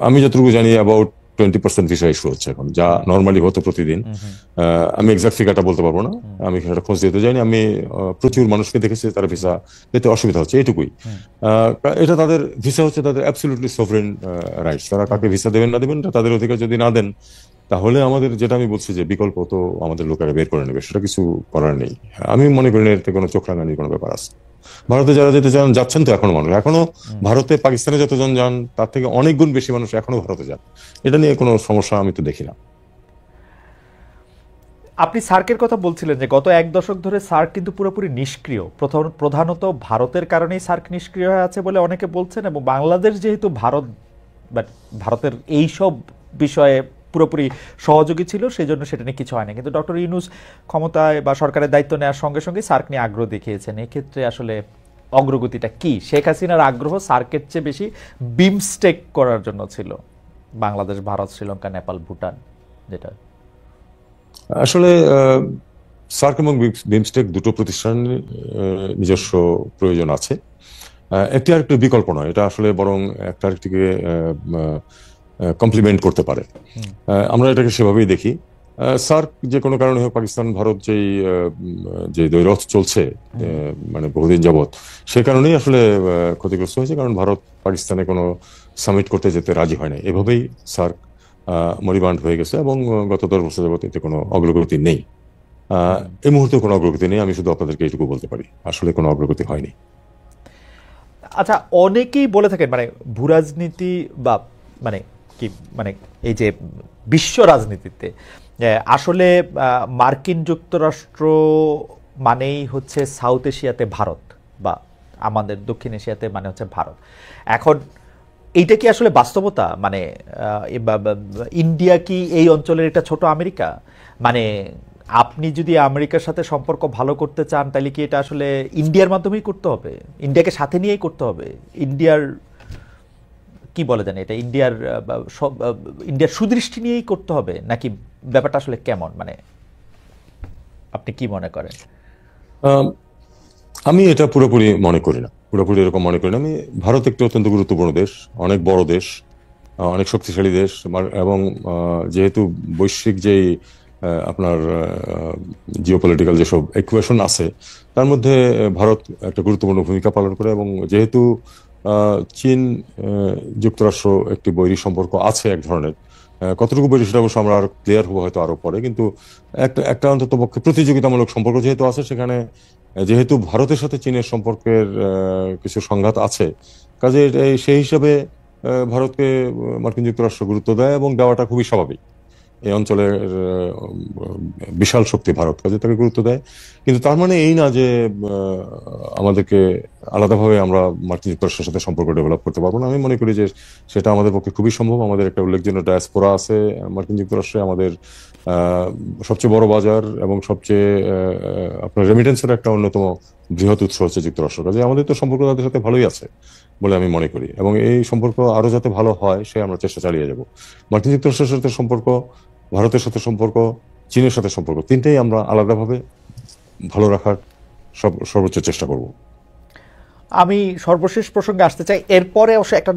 আমি যতটুকু জানি অ্যাবাউট 20% ভিসা ইস্যু হচ্ছে এখন, যা নর্মালি হতো প্রতিদিন। আমি এক্সাক্ট ফিগারটা বলতে পারবো না, আমি সেটা খোঁজ দিতে যাইনি। আমি প্রচুর মানুষকে দেখেছি তারা ভিসা পেতে অসুবিধা হচ্ছে, এটুকুই। এটা তাদের ভিসা হচ্ছে তাদের অ্যাবসলিউটলি সভরেন রাইটস, তারা কাকে ভিসা দেবেন না দেবেন তাদের অধিকার। যদি না দেন তাহলে আমাদের, যেটা আমি বলছি যে বিকল্প তো আমাদের লোকেরা বের করে নেবে, সেটা কিছু করার নেই। আমি মনে করি না এতে কোনো চোখ রাঙানির কোনো ব্যাপার আছে। ভারতে যারা যেতে চান যাচ্ছেন তো এখনো মানুষ, এখনো ভারতে পাকিস্তানে যতজন যান তার থেকে অনেক গুণ বেশি মানুষ এখনো ভারতে যান। এটা নিয়ে কোনো সমস্যা আমি তো দেখি না। আপনি সার্কের কথা বলছিলেন যে গত 1 দশক ধরে সার্ক কিন্তু পুরোপুরি নিষ্ক্রিয়, প্রধানত ভারতের কারণেই সার্ক নিষ্ক্রিয় হয়ে আছে বলে অনেকে বলছেন, এবং বাংলাদেশ যেহেতু ভারতের এই সব বিষয়ে পুরোপুরি সহযোগী ছিল সেই জন্য সেটা নিয়ে কিছু হয় না। কিন্তু ডক্টর ইউনূস ক্ষমতায় বা সরকারের দায়িত্ব নেওয়ার সঙ্গে সঙ্গে সার্ক নিয়ে আগ্রহ দেখিয়েছেন। এক্ষেত্রে আসলে অগ্রগতিটা কি? শেখ হাসিনার আগ্রহ সার্কের চেয়ে বেশি বিমস্টেক করার জন্য ছিল, বাংলাদেশ, ভারত, শ্রীলঙ্কা, নেপাল, ভুটান, যেটা আসলে সার্ক এবং বিমস্টেক দুটো প্রতিষ্ঠানের নিজস্ব প্রয়োজন আছে, একটি আরেকটি বিকল্প নয়। এটা আসলে বরং একটা আরেকটিকে কমপ্লিমেন্ট করতে পারে। আমরা এটাকে সেভাবেই দেখি। সার্ক যে কোনো কারণে হোক, পাকিস্তান ভারত যে দ্বৈরথ চলছে মানে বহুদিন যাবৎ, সে কারণেই আসলে ক্ষতিগ্রস্ত হয়েছে, কারণ ভারত পাকিস্তানে কোনো সামিট করতে যেতে রাজি হয় না। এভাবেই সার্ক মরিবান্ড হয়ে গেছে এবং গত 10 বছর যাবৎ এতে কোনো অগ্রগতি নেই। এই মুহূর্তে কোনো অগ্রগতি নেই। আমি শুধু আপনাদেরকে এইটুকু বলতে পারি, আসলে কোনো অগ্রগতি হয়নি। আচ্ছা, অনেকেই বলে থাকেন মানে ভূরাজনীতি বা মানে কি মানে এই যে বিশ্ব রাজনীতিতে আসলে মার্কিন যুক্তরাষ্ট্র মানেই হচ্ছে সাউথ এশিয়াতে ভারত, বা আমাদের দক্ষিণ এশিয়াতে মানে হচ্ছে ভারত। এখন এইটা কি আসলে বাস্তবতা? মানে ইন্ডিয়া কি এই অঞ্চলের একটা ছোট আমেরিকা? মানে আপনি যদি আমেরিকার সাথে সম্পর্ক ভালো করতে চান তাহলে কি এটা আসলে ইন্ডিয়ার মাধ্যমেই করতে হবে, ইন্ডিয়াকে সাথে নিয়েই করতে হবে? ইন্ডিয়ার কি বলে জানি এটা ইন্ডিয়ার সুদৃষ্টি নিয়েই করতে হবে, নাকি ব্যাপারটা আসলে কেমন? মানে আপনি কি মনে করেন? আমি এটা পুরোপুরি মনে করি না, পুরোপুরি এরকম মনে করি না আমি। ভারত একটি অত্যন্ত গুরুত্বপূর্ণ দেশ, অনেক বড় দেশ, অনেক শক্তিশালী দেশ, এবং যেহেতু বৈশ্বিক যেই আপনার জিওপলিটিক্যাল যেসব ইকুয়েশন আছে তার মধ্যে ভারত একটা গুরুত্বপূর্ণ ভূমিকা পালন করে, এবং যেহেতু চীন যুক্তরাষ্ট্র একটি বৈরী সম্পর্ক আছে এক ধরনের, কতটুকু বৈরী সেটা অবশ্য আমরা আরো ক্লিয়ার হবো হয়তো আরো পরে, কিন্তু একটা অন্তত পক্ষে প্রতিযোগিতামূলক সম্পর্ক যেহেতু আছে, সেখানে যেহেতু ভারতের সাথে চীনের সম্পর্কের কিছু সংঘাত আছে, কাজে সেই হিসাবে ভারতকে মার্কিন যুক্তরাষ্ট্র গুরুত্ব দেয় এবং দেওয়াটা খুবই স্বাভাবিক। এই অঞ্চলের বিশাল শক্তি ভারত, কাজে তাকে গুরুত্ব দেয়। কিন্তু তার মানে এই না যে আমাদেরকে আলাদাভাবে আমরা মার্কিন যুক্তরাষ্ট্রের সাথে সম্পর্ক ডেভেলপ করতে পারবো না। আমি মনে করি যে সেটা আমাদের পক্ষে খুবই সম্ভব। আমাদের একটা উল্লেখযোগ্য ডায়াসপোরা আছে মার্কিন যুক্তরাষ্ট্রে, আমাদের সবচেয়ে বড় বাজার এবং সবচেয়ে আপনার রেমিটেন্সের একটা অন্যতম বৃহৎ উৎস হচ্ছে যুক্তরাষ্ট্র। কাজে আমাদের তো সম্পর্ক তাদের সাথে ভালোই আছে বলে আমি মনে করি, এবং এই সম্পর্ক আরো যাতে ভালো হয় সে আমরা চেষ্টা চালিয়ে যাব। মার্কিন যুক্তরাষ্ট্রের সাথে সম্পর্ক, ভারতের সাথে সম্পর্ক, চীনের সাথে সম্পর্ক, তিনটেই আমরা আলাদাভাবে ভালো রাখার সর্বোচ্চ চেষ্টা করব। আমি সর্বশেষ প্রসঙ্গে আসতে চাই, এরপরে অবশ্য একটা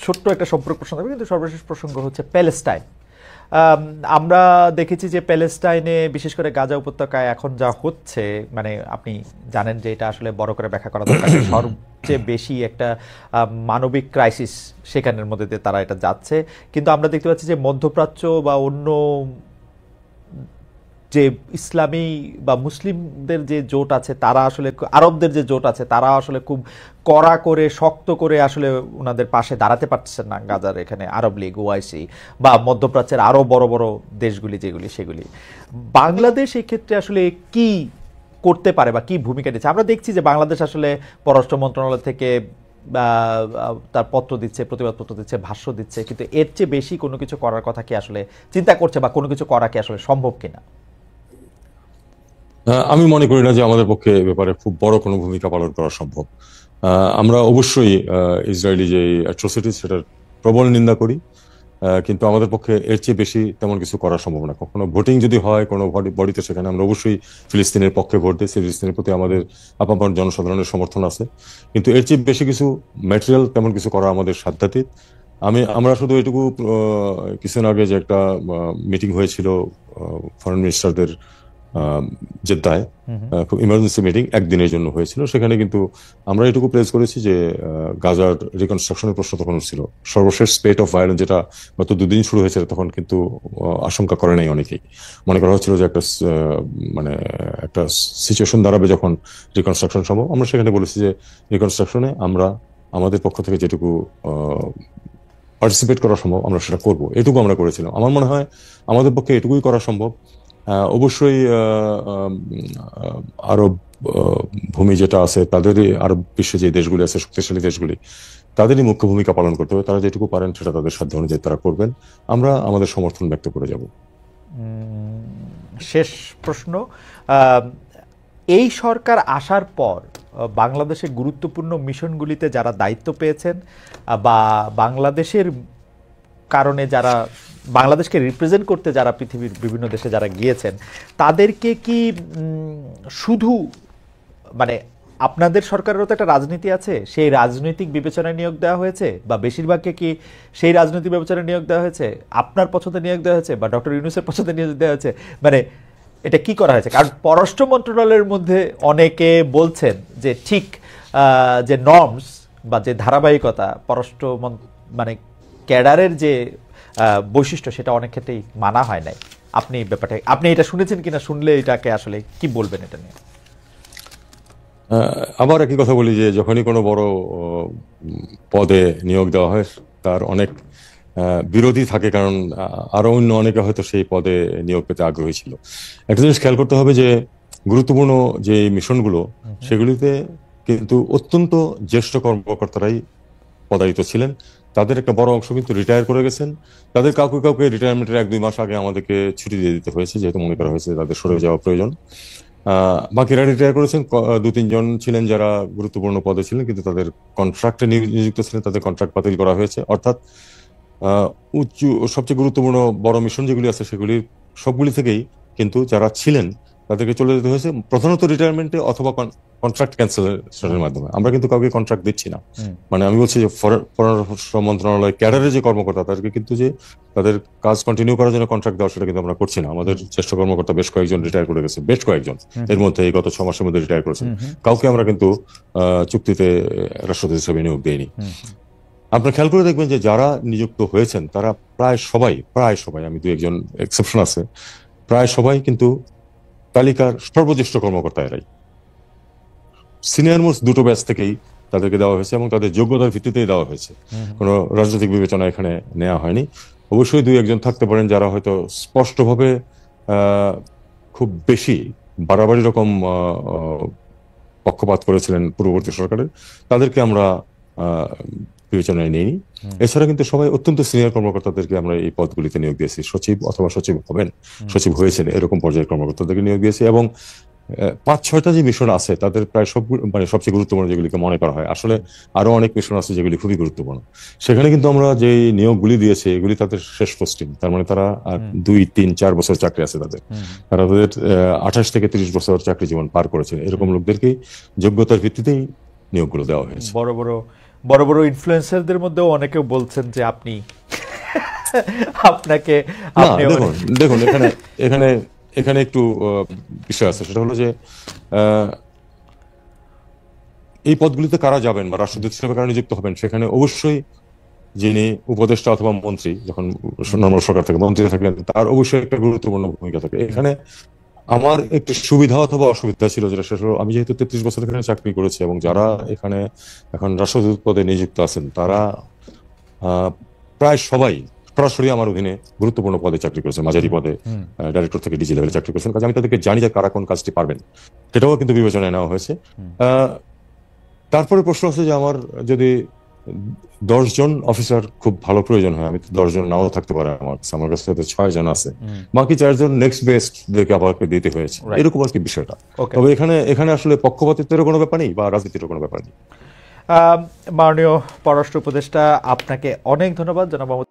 ছোট্ট একটা সম্পর্ক প্রসঙ্গ, কিন্তু সর্বশেষ প্রসঙ্গ হচ্ছে প্যালেস্টাইন। আমরা দেখেছি যে প্যালেস্টাইনে বিশেষ করে গাজা উপত্যকায় এখন যা হচ্ছে, মানে আপনি জানেন যে এটা আসলে বড় করে ব্যাখ্যা করা দরকার নেই। সবচেয়ে বেশি একটা মানবিক ক্রাইসিস সেখানের মধ্যে দিয়ে তারা এটা যাচ্ছে। কিন্তু আমরা দেখতে পাচ্ছি যে মধ্যপ্রাচ্য বা অন্য যে ইসলামী বা মুসলিমদের যে জোট আছে তারা আসলে, আরবদের যে জোট আছে তারা আসলে খুব কড়া করে শক্ত করে আসলে ওনাদের পাশে দাঁড়াতে পারছেন না। গাজার এখানে আরব লীগ, ওআইসি বা মধ্যপ্রাচ্যের আরো বড় বড় দেশগুলি যেগুলি, সেগুলি বাংলাদেশ এই ক্ষেত্রে আসলে কি করতে পারে বা কি ভূমিকা নিচ্ছে? আমরা দেখছি যে বাংলাদেশ আসলে পররাষ্ট্র মন্ত্রণালয় থেকে তার পত্র দিচ্ছে, প্রতিবাদ পত্র দিচ্ছে, ভাষ্য দিচ্ছে, কিন্তু এর চেয়ে বেশি কোনো কিছু করার কথা কি আসলে চিন্তা করছে বা কোনো কিছু করা কি আসলে সম্ভব কিনা? আমি মনে করি না যে আমাদের পক্ষে এ ব্যাপারে খুব বড় কোনো ভূমিকা পালন করা সম্ভব। আমরা অবশ্যই ইসরায়েলি যে অ্যাট্রোসিটি সেটার প্রবল নিন্দা করি, কিন্তু আমাদের পক্ষে এর চেয়ে বেশি তেমন কিছু করা সম্ভব না। কখনো ভোটিং যদি হয় কোনো বডিতে, সেখানে আমরা অবশ্যই ফিলিস্তিনের পক্ষে ভোট দিই, ফিলিস্তিনের প্রতি আমাদের আপামর জনসাধারণের সমর্থন আছে, কিন্তু এর চেয়ে বেশি কিছু ম্যাটেরিয়াল তেমন কিছু করা আমাদের সাধ্যাতীত। আমরা শুধু এটুকু, কিছুদিন আগে যে একটা মিটিং হয়েছিল ফরেন মিনিস্টারদের জেদ্দায়, খুব ইমার্জেন্সি মিটিং একদিনের জন্য হয়েছিল, সেখানে কিন্তু আমরা এটুকু প্লেস করেছি যে গাজার রিকনস্ট্রাকশনের প্রশ্ন তখন ছিল। সর্বশেষ স্পেট অফ ভায়োলেন্স যেটা গত দুদিন শুরু হয়েছে, তখন কিন্তু আশঙ্কা করে নাই অনেকেই। মনে করা হচ্ছিল যে মানে একটা সিচুয়েশন দাঁড়াবে যখন রিকনস্ট্রাকশন সম্ভব। আমরা সেখানে বলেছি যে রিকনস্ট্রাকশনে আমরা আমাদের পক্ষ থেকে যেটুকু পার্টিসিপেট করা সম্ভব আমরা সেটা করব, এটুকু আমরা করেছিলাম। আমার মনে হয় আমাদের পক্ষে এটুকুই করা সম্ভব। অবশ্যই আরব ভূমি যেটা আছে, তাদেরই আরব বিশ্বে যে দেশগুলি আছে, শক্তিশালী দেশগুলি, তাদেরই মুখ্য ভূমিকা পালন করতে হবে। তারা যেটুকু পারেন সেটা তাদের সাধ্য অনুযায়ী তারা করবেন। আমরা আমাদের সমর্থন ব্যক্ত করে যাব। শেষ প্রশ্ন, এই সরকার আসার পর বাংলাদেশের গুরুত্বপূর্ণ মিশনগুলিতে যারা দায়িত্ব পেয়েছেন বা বাংলাদেশের কারণে যারা বাংলাদেশকে রিপ্রেজেন্ট করতে যারা পৃথিবীর বিভিন্ন দেশে যারা গিয়েছেন, তাদেরকে কি শুধু, মানে আপনাদের সরকারেরও তো একটা রাজনীতি আছে, সেই রাজনৈতিক বিবেচনায় নিয়োগ দেওয়া হয়েছে বা বেশিরভাগকে কি সেই রাজনৈতিক বিবেচনায় নিয়োগ দেওয়া হয়েছে, আপনার পছন্দে নিয়োগ দেওয়া হয়েছে বা ডক্টর ইউনূসের পছন্দে নিয়োগ দেওয়া হয়েছে? মানে এটা কি করা হয়েছে? কারণ পররাষ্ট্র মন্ত্রণালয়ের মধ্যে অনেকে বলছেন যে ঠিক যে নর্মস বা যে ধারাবাহিকতা পররাষ্ট্র মানে ক্যাডারের যে বৈশিষ্ট্য, সেটা অনেক ক্ষেত্রেই মানা হয় নাই। আপনি ব্যাপারটা, আপনি এটা শুনেছেন কিনা, শুনলে এটাকে আসলে কি বলবেন এটা নিয়ে? আবার একই কথা বলি যে যখনই কোনো বড় পদে নিয়োগ দেওয়া হয়, তার অনেক বিরোধী থাকে, কারণ আরো অন্য অনেকে হয়তো সেই পদে নিয়োগ পেতে আগ্রহী ছিল। একটা জিনিস খেয়াল করতে হবে যে গুরুত্বপূর্ণ যে মিশনগুলো, সেগুলিতে কিন্তু অত্যন্ত জ্যেষ্ঠ কর্মকর্তারাই পদায়িত ছিলেন। তাদের একটা বড় অংশ কিন্তু রিটায়ার করে গেছেন। তাদের কাউকে কাউকে রিটায়ারমেন্টের 1-2 মাস আগে আমাদেরকে ছুটি দিয়ে দিতে হয়েছে, যেহেতু মনে করা হয়েছে তাদের সরে যাওয়া প্রয়োজন। বাকিরা রিটায়ার করেছেন। 2-3 জন ছিলেন যারা গুরুত্বপূর্ণ পদে ছিলেন, কিন্তু তাদের কন্ট্রাক্টে নিযুক্ত ছিলেন, তাদের কন্ট্রাক্ট বাতিল করা হয়েছে। অর্থাৎ সবচেয়ে গুরুত্বপূর্ণ বড় মিশন যেগুলি আছে, সেগুলির সবগুলি থেকেই কিন্তু যারা ছিলেন তাদেরকে চলে যেতে হয়েছে, প্রধানত রিটায়ারমেন্টে অথবা কন্ট্রাক্ট ক্যান্সেলেশনের মাধ্যমে। আমরা কিন্তু কাউকে কন্ট্রাক্ট দিচ্ছি না। মানে আমি বলছি যে পররাষ্ট্র মন্ত্রণালয় ক্যাডারের যে কর্মকর্তা, তাদেরকে কিন্তু যে তাদের কাজ কন্টিনিউ করার জন্য কন্ট্রাক্ট দেওয়া, সেটা কিন্তু আমরা করছি না। আমাদের জ্যেষ্ঠ কর্মকর্তা বেশ কয়েকজন রিটায়ার করে গেছে, বেশ কয়েকজন এর মধ্যে এই গত 6 মাসের মধ্যে রিটায়ার করেছেন। কাউকে আমরা কিন্তু চুক্তিতে রাষ্ট্রদূত হিসেবে নিয়োগ দেইনি। আপনারা খেয়াল করে দেখবেন যে যারা নিযুক্ত হয়েছেন তারা প্রায় সবাই, আমি 2-1 এক্সেপশন আছে, প্রায় সবাই কিন্তু তালিকার সর্বজ্যেষ্ঠ কর্মকর্তা এরাই। সিনিয়র মোস্ট 2টো ব্যাচ থেকেই তাদেরকে দেওয়া হয়েছে এবং তাদের যোগ্যতার ভিত্তিতেই দেওয়া হয়েছে। কোনো রাজনৈতিক বিবেচনা এখানে নেওয়া হয়নি। অবশ্যই 2-1 থাকতে পারেন যারা হয়তো স্পষ্টভাবে খুব বেশি বাড়াবাড়ি রকম পক্ষপাত করেছিলেন পূর্ববর্তী সরকারের, তাদেরকে আমরা বিবেচনায় নেই। এছাড়া কিন্তু সবাই অত্যন্ত সিনিয়র কর্মকর্তাদেরকে আমরা এই পদগুলিতে নিয়োগ দিয়েছি। সচিব অথবা সচিব হবেন, সচিব হয়েছেন, এরকম পর্যায়ের কর্মকর্তাদেরকে নিয়োগ দিয়েছি। এবং 5-6টা যে মিশন আছে, তাদের প্রায় সব, মানে সবচেয়ে গুরুত্বপূর্ণ যেগুলিকে মনে করা হয়, আসলে আরো অনেক মিশন আছে যেগুলি খুবই গুরুত্বপূর্ণ। সেখানে কিন্তু আমরা যে নিয়োগগুলি দিয়েছি, এগুলি তাদের শেষ পোস্টিং। তার মানে তারা 2-3-4 বছর চাকরি আছে তাদের। তারা তাদের 28 থেকে 30 বছর চাকরি জীবন পার করেছেন। এরকম লোকদেরকেই যোগ্যতার ভিত্তিতেই নিয়োগগুলো দেওয়া হয়েছে। বড় বড় ইনফ্লুয়েন্সারদের মধ্যেও অনেকে বলছেন যে আপনি আপনাকে না আপনি দেখুন দেখুন এখানে এখানে এখানে একটু বিষয় আছে, সেটা হলো যে আহ, এই পদগুলিতে কারা যাবেন বা রাষ্ট্রদূত হিসেবে কারা নিযুক্ত হবেন, সেখানে অবশ্যই যিনি উপদেষ্টা অথবা মন্ত্রী, যখন নর্মাল সরকার থেকে মন্ত্রী থাকলেন, তার অবশ্যই একটা গুরুত্বপূর্ণ ভূমিকা থাকে এখানে। আমার একটু সুবিধা অথবা অসুবিধা ছিল, যেটা সেটা হলো আমি যেহেতু 33 বছর এখানে চাকরি করেছি এবং যারা এখানে এখন রাষ্ট্রদূত পদে নিযুক্ত আছেন তারা আহ, প্রায় সবাই সরাসরি আমার অধীনে গুরুত্বপূর্ণ পদে চাকরি করেছেন, মাঝারি পদে, ডাইরেক্টর থেকে ডিজি লেভেলে চাকরি করেছেন। কাজে আমি তাদেরকে জানি যে কারা কোন কাজটি পারবেন, সেটাও কিন্তু বিবেচনায় নেওয়া হয়েছে। আহ, তারপরে প্রশ্ন আছে যে আমার যদি 10 জন অফিসার খুব ভালো প্রয়োজন হয়, আমি তো 10 জন নাও থাকতে পারে আমার কাছে তো 6 জন আছে, বাকি 4 জন নেক্সট বেস্ট দেখে আমাকে দিতে হয়েছে, Right. এরকম আর কি বিষয়টা। Okay. তবে এখানে এখানে আসলে পক্ষপাতিত্বের কোনো ব্যাপার নেই বা রাজনীতির কোনো ব্যাপার নেই। মাননীয় পররাষ্ট্র উপদেষ্টা, আপনাকে অনেক ধন্যবাদ জনাব মোহাম্মদ